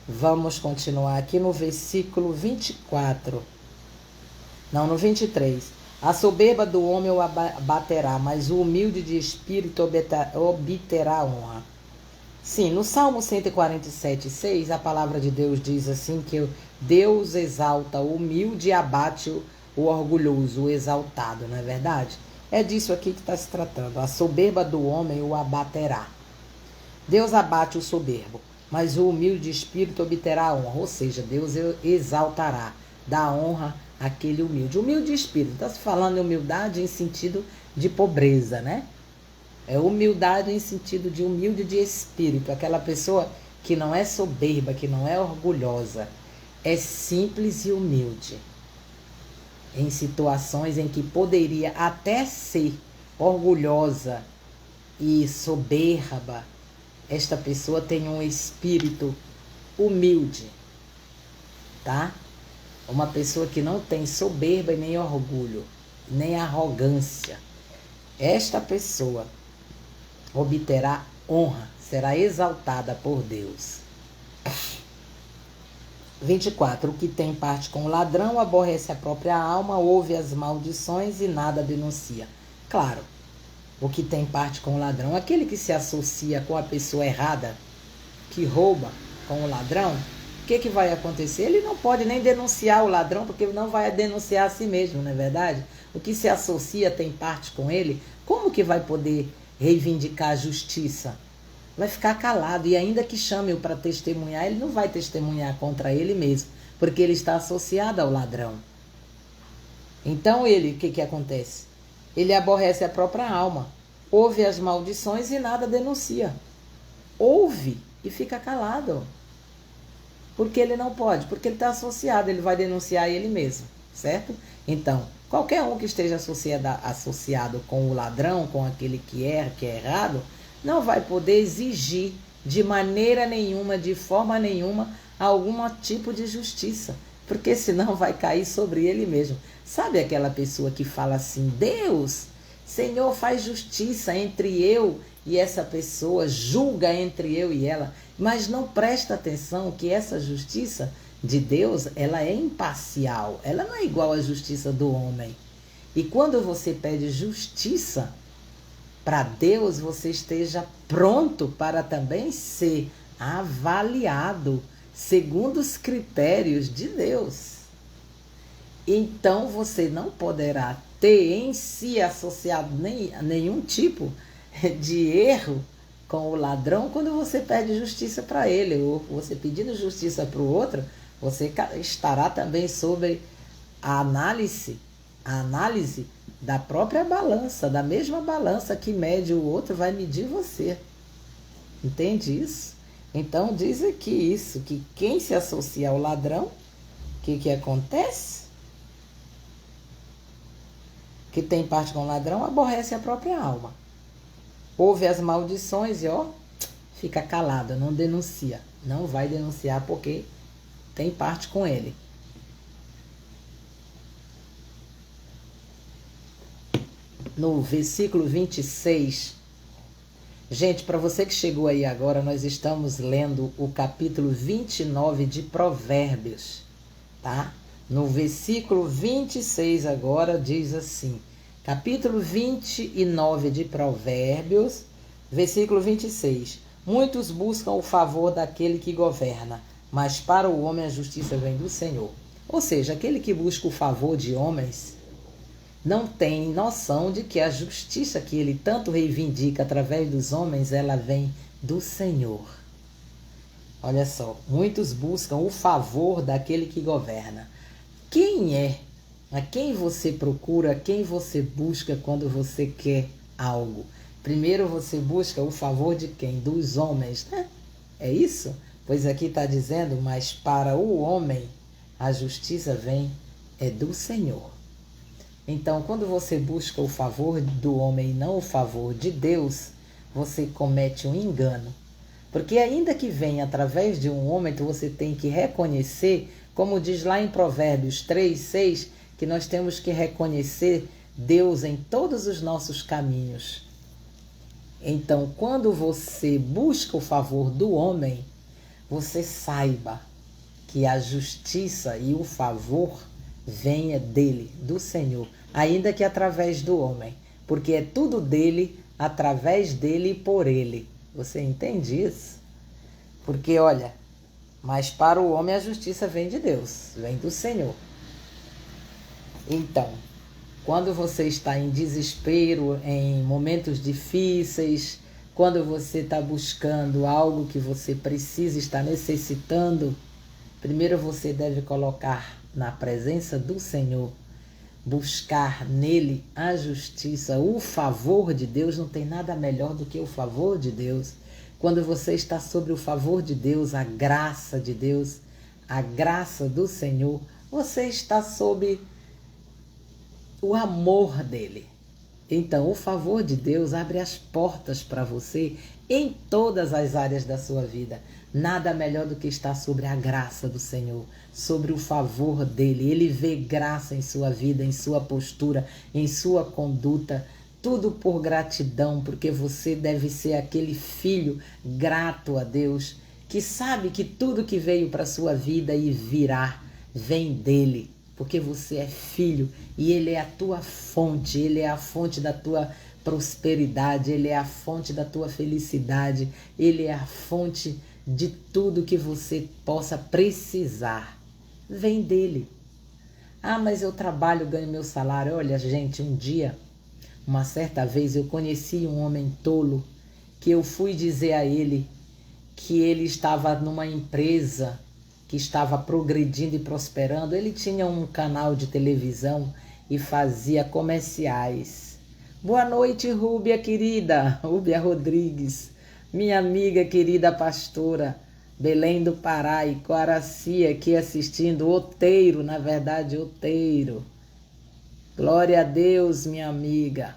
Vamos continuar aqui no versículo 24. Não, no 23. A soberba do homem o abaterá, mas o humilde de espírito obterá honra. Sim, no Salmo 147:6, a palavra de Deus diz assim que Deus exalta o humilde e abate o orgulhoso, o exaltado, não é verdade? É disso aqui que está se tratando. A soberba do homem o abaterá. Deus abate o soberbo, mas o humilde de espírito obterá honra. Ou seja, Deus exaltará, dá honra àquele humilde. Humilde de espírito, está se falando de humildade em sentido de pobreza, né? É humildade em sentido de humilde de espírito, aquela pessoa que não é soberba, que não é orgulhosa, é simples e humilde. Em situações em que poderia até ser orgulhosa e soberba, esta pessoa tem um espírito humilde, tá? Uma pessoa que não tem soberba e nem orgulho, nem arrogância. Esta pessoa obterá honra, será exaltada por Deus. 24. O que tem parte com o ladrão aborrece a própria alma, ouve as maldições e nada denuncia. Claro, o que tem parte com o ladrão, aquele que se associa com a pessoa errada, que rouba com o ladrão, que vai acontecer? Ele não pode nem denunciar o ladrão, porque não vai denunciar a si mesmo, não é verdade? O que se associa tem parte com ele, como que vai poder reivindicar a justiça? Vai ficar calado, e ainda que chame-o para testemunhar, ele não vai testemunhar contra ele mesmo, porque ele está associado ao ladrão. Então ele, o que acontece? Ele aborrece a própria alma, ouve as maldições e nada denuncia. Ouve e fica calado. Porque ele não pode, porque ele está associado, ele vai denunciar ele mesmo, certo? Então, qualquer um que esteja associado com o ladrão, com aquele que é errado, não vai poder exigir de maneira nenhuma, de forma nenhuma, algum tipo de justiça, porque senão vai cair sobre ele mesmo. Sabe aquela pessoa que fala assim, Deus, Senhor, faz justiça entre eu e essa pessoa, julga entre eu e ela, mas não presta atenção que essa justiça de Deus, ela é imparcial, ela não é igual à justiça do homem. E quando você pede justiça para Deus, você esteja pronto para também ser avaliado segundo os critérios de Deus. Então você não poderá ter em si associado nenhum tipo de erro com o ladrão quando você pede justiça para ele, ou você pedindo justiça para o outro, você estará também sobre a análise da própria balança, da mesma balança que mede o outro, vai medir você. Entende isso? Então diz aqui isso, que quem se associa ao ladrão, o que acontece? Que tem parte com o ladrão, aborrece a própria alma. Ouve as maldições e fica calado, não denuncia. Não vai denunciar porque tem parte com ele. No versículo 26, gente, para você que chegou aí agora, nós estamos lendo o capítulo 29 de Provérbios, tá? No versículo 26 agora diz assim, capítulo 29 de Provérbios, versículo 26. Muitos buscam o favor daquele que governa, mas para o homem a justiça vem do Senhor. Ou seja, aquele que busca o favor de homens não tem noção de que a justiça que ele tanto reivindica através dos homens, ela vem do Senhor. Olha só, muitos buscam o favor daquele que governa. Quem é? A quem você procura, a quem você busca quando você quer algo? Primeiro você busca o favor de quem? Dos homens, né? É isso? Pois aqui está dizendo, mas para o homem a justiça vem do Senhor. Então, quando você busca o favor do homem e não o favor de Deus, você comete um engano. Porque ainda que venha através de um homem, então você tem que reconhecer, como diz lá em Provérbios 3:6, que nós temos que reconhecer Deus em todos os nossos caminhos. Então, quando você busca o favor do homem, você saiba que a justiça e o favor venha dele, do Senhor, ainda que através do homem, porque é tudo dele, através dele e por ele. Você entende isso? Porque, olha, mas para o homem a justiça vem de Deus, vem do Senhor. Então, quando você está em desespero, em momentos difíceis, quando você está buscando algo que você precisa, está necessitando, primeiro você deve colocar na presença do Senhor, buscar nele a justiça, o favor de Deus. Não tem nada melhor do que o favor de Deus. Quando você está sobre o favor de Deus, a graça de Deus, a graça do Senhor, você está sob o amor dele. Então, o favor de Deus abre as portas para você em todas as áreas da sua vida. Nada melhor do que estar sobre a graça do Senhor, sobre o favor dele. Ele vê graça em sua vida, em sua postura, em sua conduta. Tudo por gratidão, porque você deve ser aquele filho grato a Deus, que sabe que tudo que veio para a sua vida e virá, vem dele. Porque você é filho e ele é a tua fonte, ele é a fonte da tua prosperidade, ele é a fonte da tua felicidade, ele é a fonte de tudo que você possa precisar. Vem dele. Ah, mas eu trabalho, ganho meu salário. Olha, gente, uma certa vez eu conheci um homem tolo que eu fui dizer a ele que ele estava numa empresa que estava progredindo e prosperando. Ele tinha um canal de televisão e fazia comerciais. Boa noite, Rúbia querida, Rúbia Rodrigues, minha amiga querida pastora, Belém do Pará e Coaraci aqui assistindo, Outeiro, na verdade, Outeiro. Glória a Deus, minha amiga.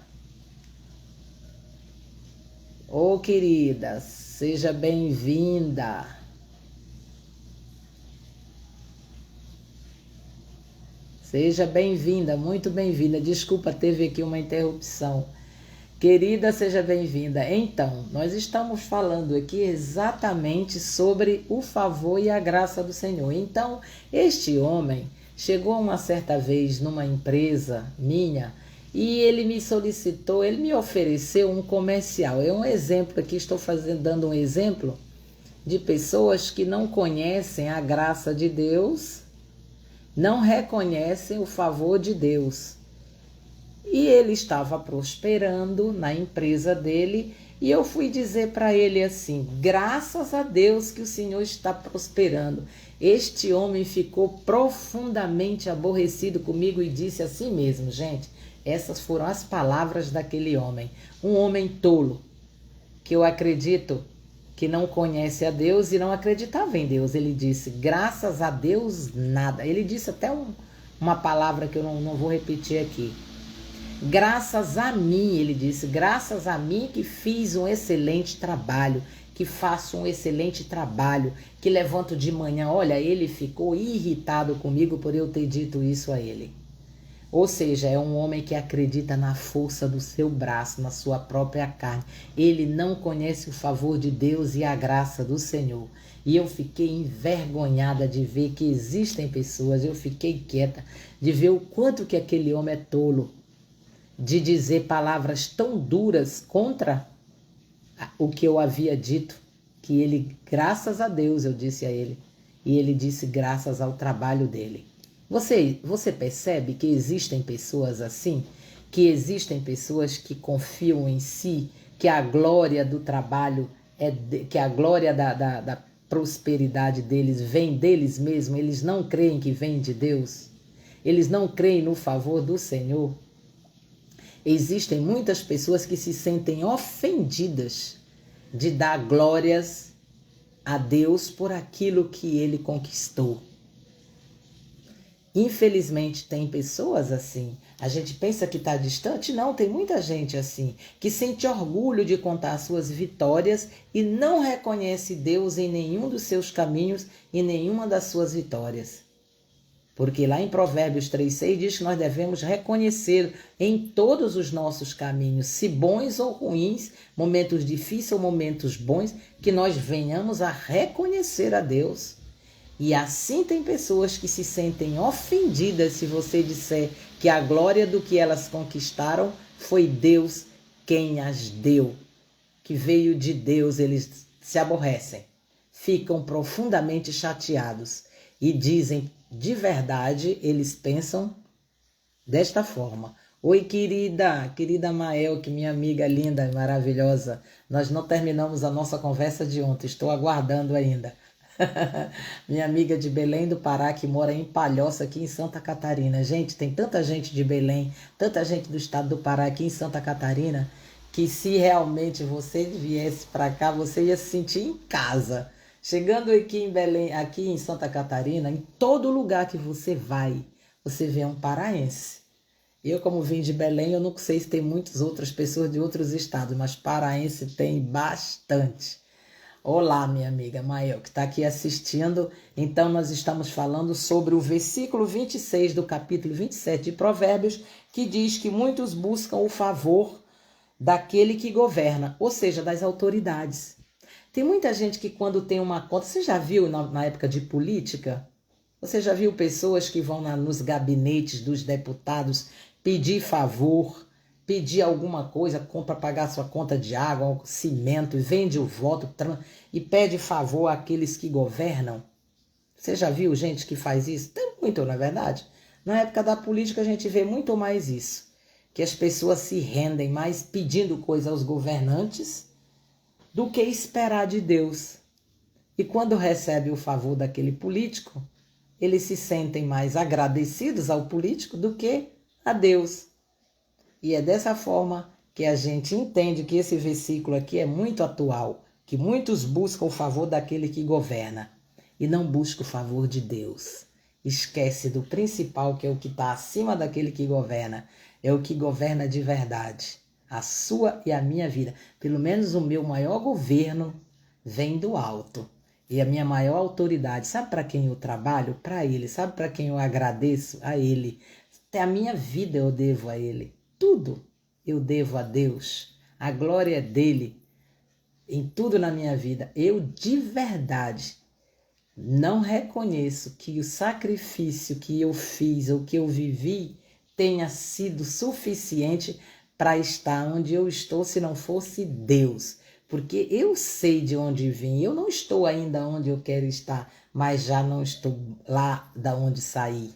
Ô, querida, seja bem-vinda. Seja bem-vinda, muito bem-vinda. Desculpa, teve aqui uma interrupção. Querida, seja bem-vinda. Então, nós estamos falando aqui exatamente sobre o favor e a graça do Senhor. Então, este homem chegou uma certa vez numa empresa minha e ele me solicitou, ele me ofereceu um comercial. É um exemplo aqui, estou dando um exemplo de pessoas que não conhecem a graça de Deus, não reconhecem o favor de Deus. E ele estava prosperando na empresa dele e eu fui dizer para ele assim, graças a Deus que o Senhor está prosperando. Este homem ficou profundamente aborrecido comigo e disse assim mesmo, gente, essas foram as palavras daquele homem. Um homem tolo, que eu acredito que não conhece a Deus e não acreditava em Deus. Ele disse, graças a Deus, nada. Ele disse até uma palavra que eu não vou repetir aqui. Graças a mim, ele disse, graças a mim que fiz um excelente trabalho, que faço um excelente trabalho, que levanto de manhã. Olha, ele ficou irritado comigo por eu ter dito isso a ele. Ou seja, é um homem que acredita na força do seu braço, na sua própria carne. Ele não conhece o favor de Deus e a graça do Senhor. E eu fiquei envergonhada de ver que existem pessoas, eu fiquei quieta de ver o quanto que aquele homem é tolo, de dizer palavras tão duras contra o que eu havia dito, que ele, graças a Deus, eu disse a ele, e ele disse graças ao trabalho dele. Você percebe que existem pessoas assim? Que existem pessoas que confiam em si, que a glória do trabalho, que a glória da prosperidade deles vem deles mesmos, eles não creem que vem de Deus, eles não creem no favor do Senhor. Existem muitas pessoas que se sentem ofendidas de dar glórias a Deus por aquilo que ele conquistou. Infelizmente tem pessoas assim. A gente pensa que está distante? Não, tem muita gente assim, que sente orgulho de contar suas vitórias e não reconhece Deus em nenhum dos seus caminhos e nenhuma das suas vitórias. Porque lá em Provérbios 3,6 diz que nós devemos reconhecer em todos os nossos caminhos, se bons ou ruins, momentos difíceis ou momentos bons, que nós venhamos a reconhecer a Deus. E assim tem pessoas que se sentem ofendidas se você disser que a glória do que elas conquistaram foi Deus quem as deu, que veio de Deus. Eles se aborrecem, ficam profundamente chateados e dizem de verdade, eles pensam desta forma. Oi, querida Mael, que minha amiga linda e maravilhosa, nós não terminamos a nossa conversa de ontem, estou aguardando ainda. Minha amiga de Belém do Pará, que mora em Palhoça, aqui em Santa Catarina. Gente, tem tanta gente de Belém, tanta gente do estado do Pará aqui em Santa Catarina, que se realmente você viesse para cá, você ia se sentir em casa. Chegando aqui em Belém, aqui em Santa Catarina, em todo lugar que você vai, você vê um paraense. Eu, como vim de Belém, eu não sei se tem muitas outras pessoas de outros estados, mas paraense tem bastante. Olá, minha amiga Mael, que está aqui assistindo. Então, nós estamos falando sobre o versículo 26 do capítulo 27 de Provérbios, que diz que muitos buscam o favor daquele que governa, ou seja, das autoridades. Tem muita gente que quando tem uma conta... Você já viu na época de política? Você já viu pessoas que vão nos gabinetes dos deputados pedir favor, pedir alguma coisa, compra pagar sua conta de água, cimento, e vende o voto e pede favor àqueles que governam. Você já viu gente que faz isso? Tem muito, na verdade. Na época da política a gente vê muito mais isso. Que as pessoas se rendem mais pedindo coisa aos governantes do que esperar de Deus. E quando recebe o favor daquele político, eles se sentem mais agradecidos ao político do que a Deus. E é dessa forma que a gente entende que esse versículo aqui é muito atual, que muitos buscam o favor daquele que governa e não buscam o favor de Deus. Esquece do principal, que é o que está acima daquele que governa, é o que governa de verdade, a sua e a minha vida. Pelo menos o meu maior governo vem do alto. E a minha maior autoridade, sabe para quem eu trabalho? Para Ele. Sabe para quem eu agradeço? A Ele. Até a minha vida eu devo a Ele. Tudo eu devo a Deus. A glória é dele em tudo na minha vida. Eu de verdade não reconheço que o sacrifício que eu fiz ou que eu vivi tenha sido suficiente para estar onde eu estou se não fosse Deus. Porque eu sei de onde vim, eu não estou ainda onde eu quero estar, mas já não estou lá da onde saí.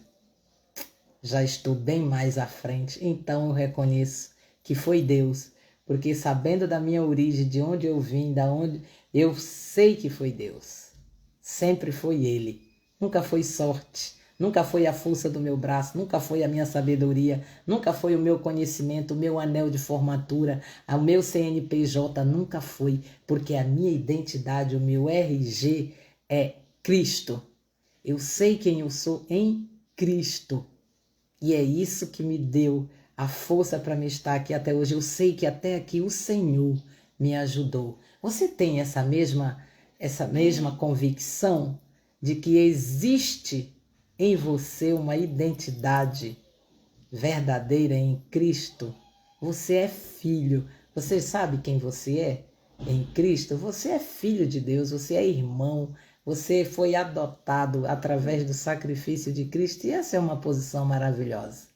Já estou bem mais à frente, então eu reconheço que foi Deus, porque sabendo da minha origem, de onde eu vim, da onde eu sei que foi Deus. Sempre foi Ele. Nunca foi sorte, nunca foi a força do meu braço, nunca foi a minha sabedoria, nunca foi o meu conhecimento, o meu anel de formatura, o meu CNPJ, nunca foi, porque a minha identidade, o meu RG é Cristo. Eu sei quem eu sou em Cristo. E é isso que me deu a força para me estar aqui até hoje. Eu sei que até aqui o Senhor me ajudou. Você tem essa mesma convicção de que existe em você uma identidade verdadeira em Cristo? Você é filho. Você sabe quem você é em Cristo? Você é filho de Deus, você é irmão. Você foi adotado através do sacrifício de Cristo e essa é uma posição maravilhosa.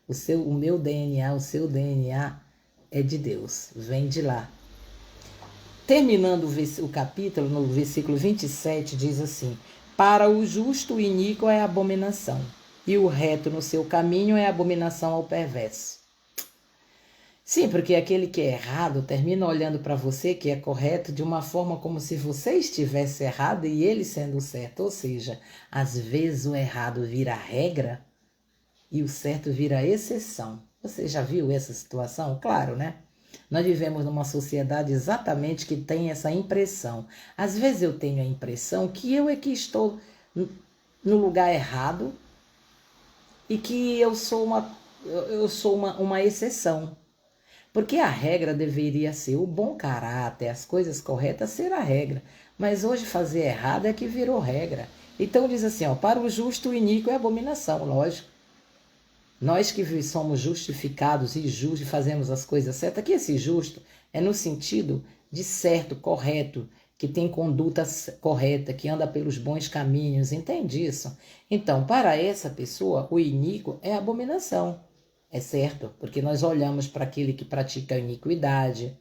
O meu DNA, o seu DNA é de Deus, vem de lá. Terminando o capítulo, no versículo 27, diz assim: para o justo o iníquo é abominação, e o reto no seu caminho é abominação ao perverso. Sim, porque aquele que é errado termina olhando para você que é correto de uma forma como se você estivesse errado e ele sendo certo. Ou seja, às vezes o errado vira regra e o certo vira exceção. Você já viu essa situação? Claro, né? Nós vivemos numa sociedade exatamente que tem essa impressão. Às vezes eu tenho a impressão que eu é que estou no lugar errado e que eu sou uma exceção. Porque a regra deveria ser o bom caráter, as coisas corretas ser a regra. Mas hoje fazer errado é que virou regra. Então diz assim, ó, para o justo o iníquo é abominação, lógico. Nós que somos justificados e justos fazemos as coisas certas, aqui esse justo é no sentido de certo, correto, que tem conduta correta, que anda pelos bons caminhos, entende isso? Então, para essa pessoa, o iníquo é abominação. É certo, porque nós olhamos para aquele que pratica a iniquidade,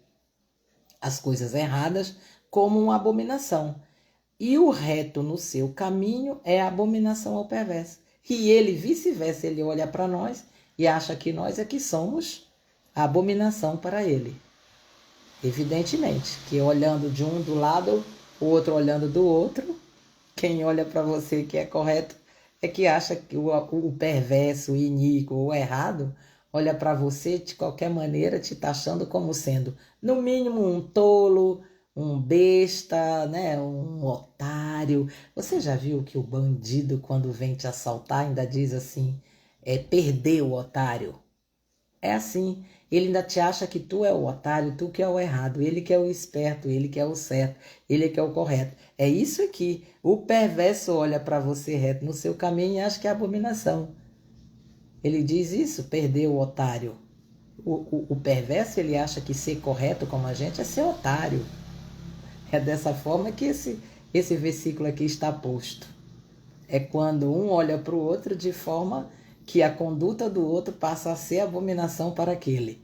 as coisas erradas, como uma abominação. E o reto no seu caminho é a abominação ao perverso. E ele, vice-versa, ele olha para nós e acha que nós é que somos a abominação para ele. Evidentemente, que olhando de um do lado, o outro olhando do outro, quem olha para você que é correto é que acha que o perverso, o iníquo, o errado, olha para você de qualquer maneira te taxando como sendo, no mínimo, um tolo, um besta, né? Um otário. Você já viu que o bandido, quando vem te assaltar, ainda diz assim, perdeu, otário? É assim, ele ainda te acha que tu é o otário, tu que é o errado, ele que é o esperto, ele que é o certo, ele que é o correto. É isso aqui, o perverso olha para você reto no seu caminho e acha que é abominação. Ele diz isso, perdeu o otário. O perverso, ele acha que ser correto como a gente é ser otário. É dessa forma que esse versículo aqui está posto. É quando um olha para o outro de forma que a conduta do outro passa a ser abominação para aquele.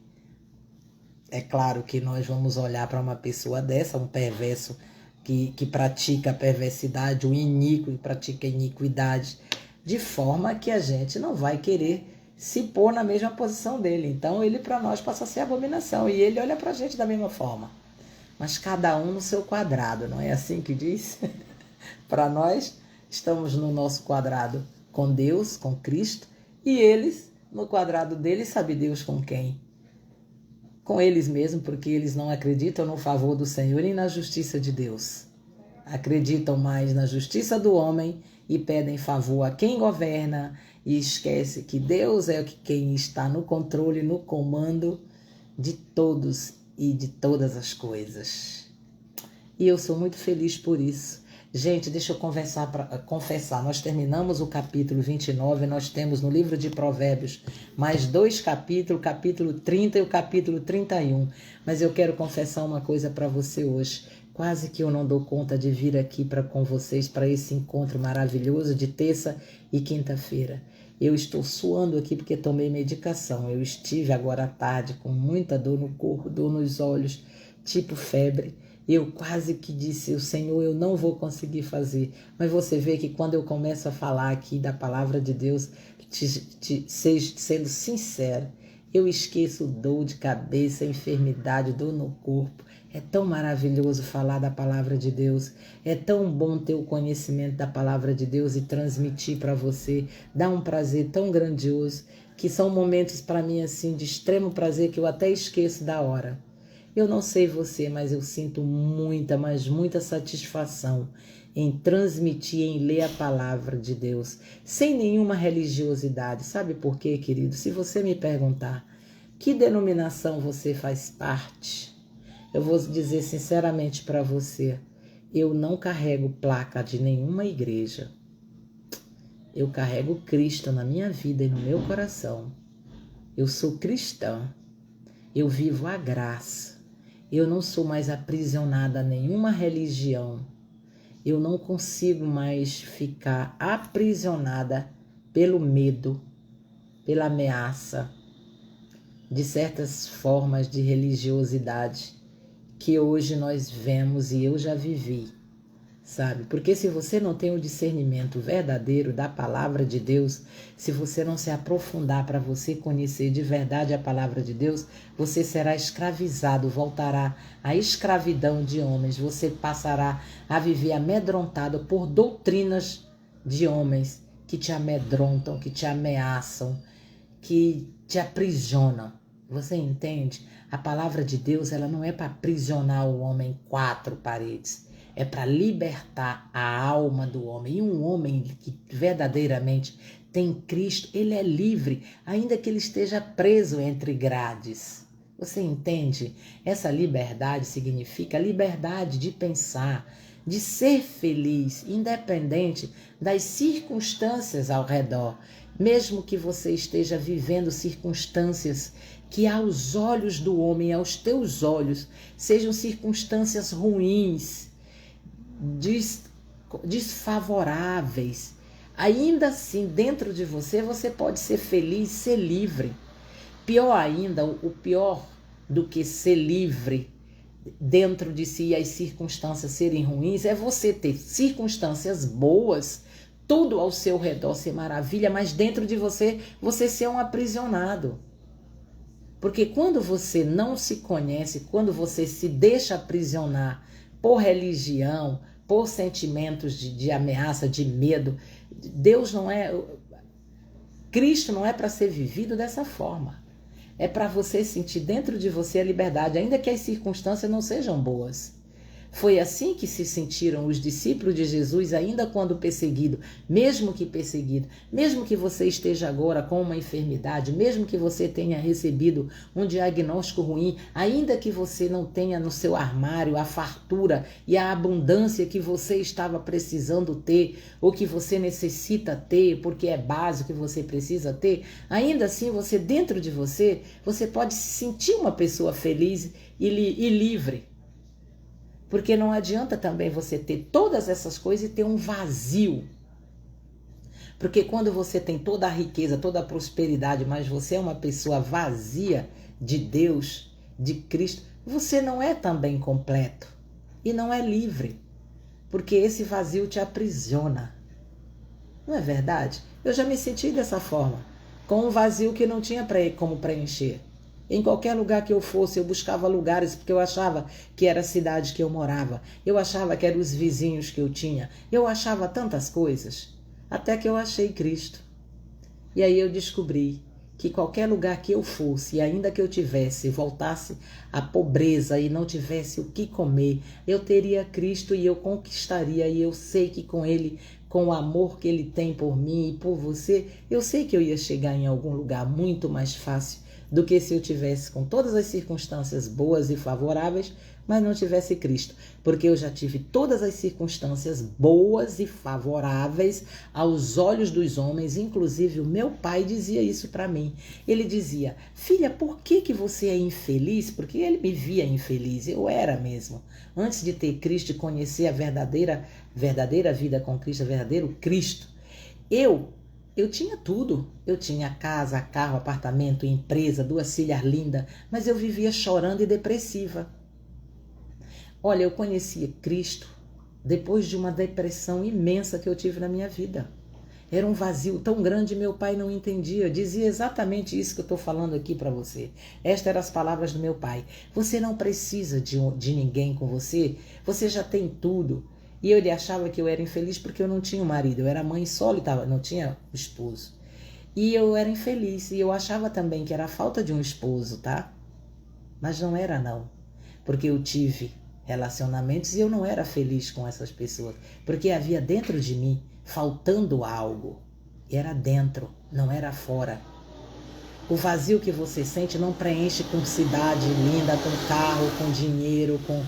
É claro que nós vamos olhar para uma pessoa dessa, um perverso que pratica a perversidade, um iníquo que pratica a iniquidade, de forma que a gente não vai querer se pôr na mesma posição dele. Então ele para nós passa a ser abominação e ele olha para a gente da mesma forma. Mas cada um no seu quadrado, não é assim que diz? Para nós, estamos no nosso quadrado com Deus, com Cristo, e eles no quadrado deles, sabe Deus com quem? Com eles mesmos, porque eles não acreditam no favor do Senhor e na justiça de Deus. Acreditam mais na justiça do homem e pedem favor a quem governa e esquece que Deus é quem está no controle, no comando de todos e de todas as coisas. E eu sou muito feliz por isso. Gente, deixa eu confessar, nós terminamos o capítulo 29, nós temos no livro de Provérbios mais 2 capítulos, o capítulo 30 e o capítulo 31. Mas eu quero confessar uma coisa para você hoje. Quase que eu não dou conta de vir aqui com vocês para esse encontro maravilhoso de terça e quinta-feira. Eu estou suando aqui porque tomei medicação. Eu estive agora à tarde com muita dor no corpo, dor nos olhos, tipo febre. Eu quase que disse, o Senhor, eu não vou conseguir fazer. Mas você vê que quando eu começo a falar aqui da palavra de Deus, sendo sincero, eu esqueço dor de cabeça, enfermidade, dor no corpo. É tão maravilhoso falar da palavra de Deus. É tão bom ter o conhecimento da palavra de Deus e transmitir para você. Dá um prazer tão grandioso, que são momentos para mim assim de extremo prazer que eu até esqueço da hora. Eu não sei você, mas eu sinto muita, mas muita satisfação em transmitir, em ler a palavra de Deus, sem nenhuma religiosidade. Sabe por quê, querido? Se você me perguntar que denominação você faz parte, eu vou dizer sinceramente para você, eu não carrego placa de nenhuma igreja. Eu carrego Cristo na minha vida e no meu coração. Eu sou cristã. Eu vivo a graça. Eu não sou mais aprisionada a nenhuma religião. Eu não consigo mais ficar aprisionada pelo medo, pela ameaça de certas formas de religiosidade que hoje nós vemos e eu já vivi, sabe? Porque se você não tem o discernimento verdadeiro da palavra de Deus, se você não se aprofundar para você conhecer de verdade a palavra de Deus, você será escravizado, voltará à escravidão de homens, você passará a viver amedrontado por doutrinas de homens que te amedrontam, que te ameaçam, que te aprisionam. Você entende? A palavra de Deus, ela não é para aprisionar o homem em 4 paredes. É para libertar a alma do homem. E um homem que verdadeiramente tem Cristo, ele é livre, ainda que ele esteja preso entre grades. Você entende? Essa liberdade significa liberdade de pensar, de ser feliz, independente das circunstâncias ao redor. Mesmo que você esteja vivendo circunstâncias que aos olhos do homem, aos teus olhos, sejam circunstâncias ruins, desfavoráveis, ainda assim, dentro de você, você pode ser feliz, ser livre. Pior ainda, o pior do que ser livre dentro de si e as circunstâncias serem ruins, é você ter circunstâncias boas, tudo ao seu redor ser maravilha, mas dentro de você, você ser um aprisionado. Porque quando você não se conhece, quando você se deixa aprisionar por religião, por sentimentos de ameaça, de medo, Deus não é... Cristo não é para ser vivido dessa forma. É para você sentir dentro de você a liberdade, ainda que as circunstâncias não sejam boas. Foi assim que se sentiram os discípulos de Jesus, ainda quando perseguido, mesmo que você esteja agora com uma enfermidade, mesmo que você tenha recebido um diagnóstico ruim, ainda que você não tenha no seu armário a fartura e a abundância que você estava precisando ter, ou que você necessita ter, porque é básico que você precisa ter, ainda assim você, dentro de você, você pode se sentir uma pessoa feliz e livre. Porque não adianta também você ter todas essas coisas e ter um vazio. Porque quando você tem toda a riqueza, toda a prosperidade, mas você é uma pessoa vazia de Deus, de Cristo, você não é também completo e não é livre, porque esse vazio te aprisiona. Não é verdade? Eu já me senti dessa forma, com um vazio que não tinha como preencher. Em qualquer lugar que eu fosse, eu buscava lugares porque eu achava que era a cidade que eu morava. Eu achava que eram os vizinhos que eu tinha. Eu achava tantas coisas. Até que eu achei Cristo. E aí eu descobri que qualquer lugar que eu fosse, e ainda que eu voltasse à pobreza e não tivesse o que comer, eu teria Cristo e eu conquistaria. E eu sei que com Ele, com o amor que Ele tem por mim e por você, eu sei que eu ia chegar em algum lugar muito mais fácil do que se eu tivesse com todas as circunstâncias boas e favoráveis, mas não tivesse Cristo. Porque eu já tive todas as circunstâncias boas e favoráveis aos olhos dos homens, inclusive o meu pai dizia isso para mim. Ele dizia: filha, por que você é infeliz? Porque ele me via infeliz, eu era mesmo. Antes de ter Cristo e conhecer a verdadeira vida com Cristo, o verdadeiro Cristo, eu tinha tudo. Eu tinha casa, carro, apartamento, empresa, 2 filhas lindas, mas eu vivia chorando e depressiva. Olha, eu conheci Cristo depois de uma depressão imensa que eu tive na minha vida. Era um vazio tão grande, meu pai não entendia. Dizia exatamente isso que eu estou falando aqui para você. Estas eram as palavras do meu pai. Você não precisa de ninguém com você, você já tem tudo. E ele achava que eu era infeliz porque eu não tinha um marido. Eu era mãe solo e não tinha esposo. E eu era infeliz. E eu achava também que era a falta de um esposo, tá? Mas não era não. Porque eu tive relacionamentos e eu não era feliz com essas pessoas. Porque havia dentro de mim faltando algo. Era dentro, não era fora. O vazio que você sente não preenche com cidade linda, com carro, com dinheiro, com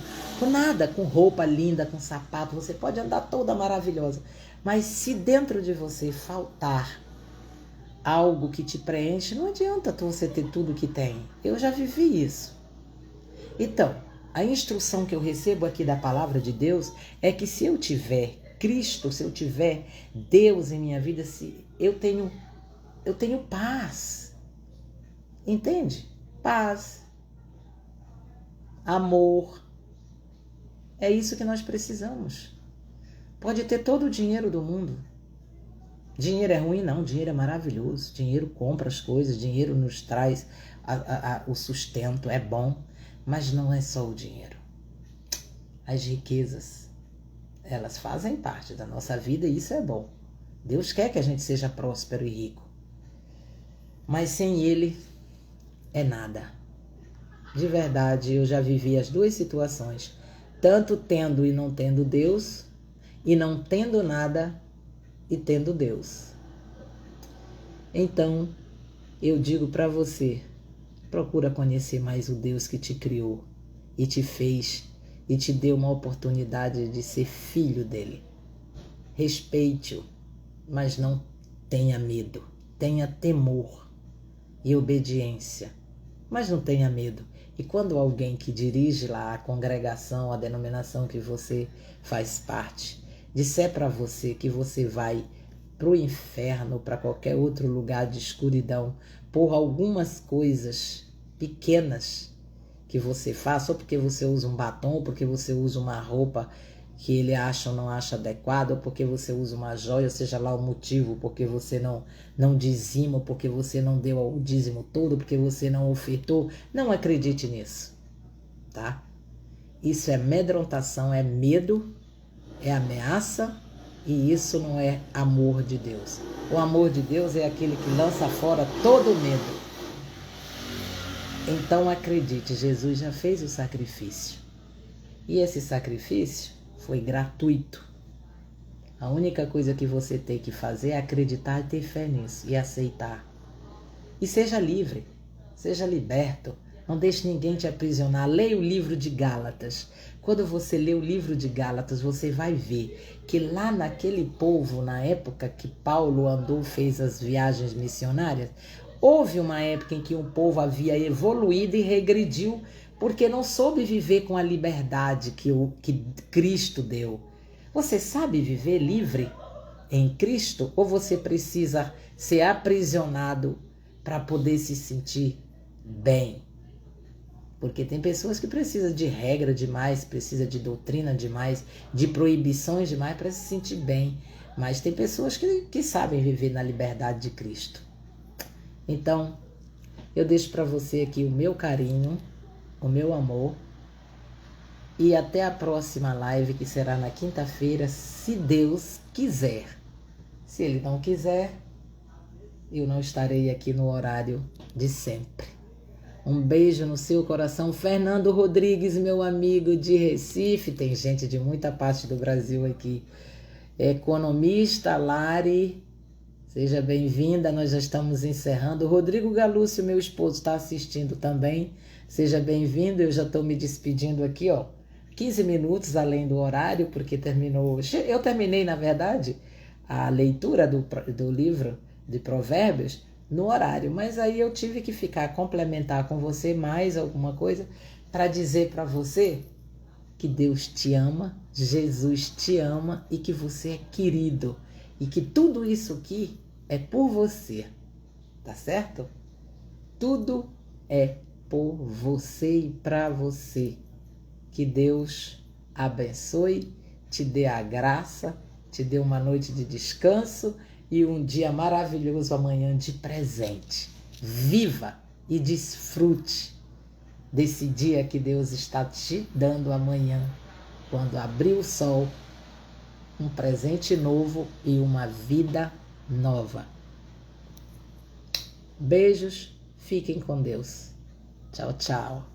nada, com roupa linda, com sapato. Você pode andar toda maravilhosa. Mas se dentro de você faltar algo que te preenche, não adianta você ter tudo que tem. Eu já vivi isso. Então, a instrução que eu recebo aqui da palavra de Deus é que se eu tiver Cristo, se eu tiver Deus em minha vida, se eu tenho paz. Entende? Paz. Amor. É isso que nós precisamos. Pode ter todo o dinheiro do mundo. Dinheiro é ruim? Não, dinheiro é maravilhoso. Dinheiro compra as coisas, dinheiro nos traz o sustento, é bom. Mas não é só o dinheiro. As riquezas, elas fazem parte da nossa vida e isso é bom. Deus quer que a gente seja próspero e rico. Mas sem Ele é nada. De verdade, eu já vivi as 2 situações. Tanto tendo e não tendo Deus, e não tendo nada e tendo Deus. Então, eu digo para você, procura conhecer mais o Deus que te criou e te fez e te deu uma oportunidade de ser filho dele. Respeite-o, mas não tenha medo. Tenha temor e obediência, mas não tenha medo. E quando alguém que dirige lá a congregação, a denominação que você faz parte, disser para você que você vai para o inferno, para qualquer outro lugar de escuridão, por algumas coisas pequenas que você faz, ou porque você usa um batom, ou porque você usa uma roupa que ele acha ou não acha adequada, ou porque você usa uma joia, seja lá o motivo, porque você não dizima, porque você não deu o dízimo todo, porque você não ofertou, não acredite nisso, tá? Isso é amedrontação, é medo, é ameaça, e isso não é amor de Deus. O amor de Deus é aquele que lança fora todo medo. Então acredite, Jesus já fez o sacrifício. E esse sacrifício foi gratuito. A única coisa que você tem que fazer é acreditar e ter fé nisso e aceitar. E seja livre, seja liberto. Não deixe ninguém te aprisionar. Leia o livro de Gálatas. Quando você lê o livro de Gálatas, você vai ver que lá naquele povo, na época que Paulo fez as viagens missionárias, houve uma época em que o povo havia evoluído e regrediu porque não soube viver com a liberdade que Cristo deu. Você sabe viver livre em Cristo ou você precisa ser aprisionado para poder se sentir bem? Porque tem pessoas que precisam de regra demais, precisam de doutrina demais, de proibições demais para se sentir bem. Mas tem pessoas que sabem viver na liberdade de Cristo. Então, eu deixo para você aqui o meu carinho, o meu amor. E até a próxima live, que será na quinta-feira, se Deus quiser. Se Ele não quiser, eu não estarei aqui no horário de sempre. Um beijo no seu coração. Fernando Rodrigues, meu amigo de Recife. Tem gente de muita parte do Brasil aqui. Economista Lari, seja bem-vinda. Nós já estamos encerrando. Rodrigo Galúcio, meu esposo, está assistindo também. Seja bem-vindo. Eu já estou me despedindo aqui, 15 minutos além do horário, porque terminou. Eu terminei, na verdade, a leitura do livro de Provérbios no horário, mas aí eu tive que complementar com você mais alguma coisa para dizer para você que Deus te ama, Jesus te ama e que você é querido e que tudo isso aqui é por você, tá certo? Tudo é por você e para você. Que Deus abençoe, te dê a graça, te dê uma noite de descanso e um dia maravilhoso amanhã de presente. Viva e desfrute desse dia que Deus está te dando amanhã, quando abrir o sol, um presente novo e uma vida nova. Beijos, fiquem com Deus. Tchau, tchau.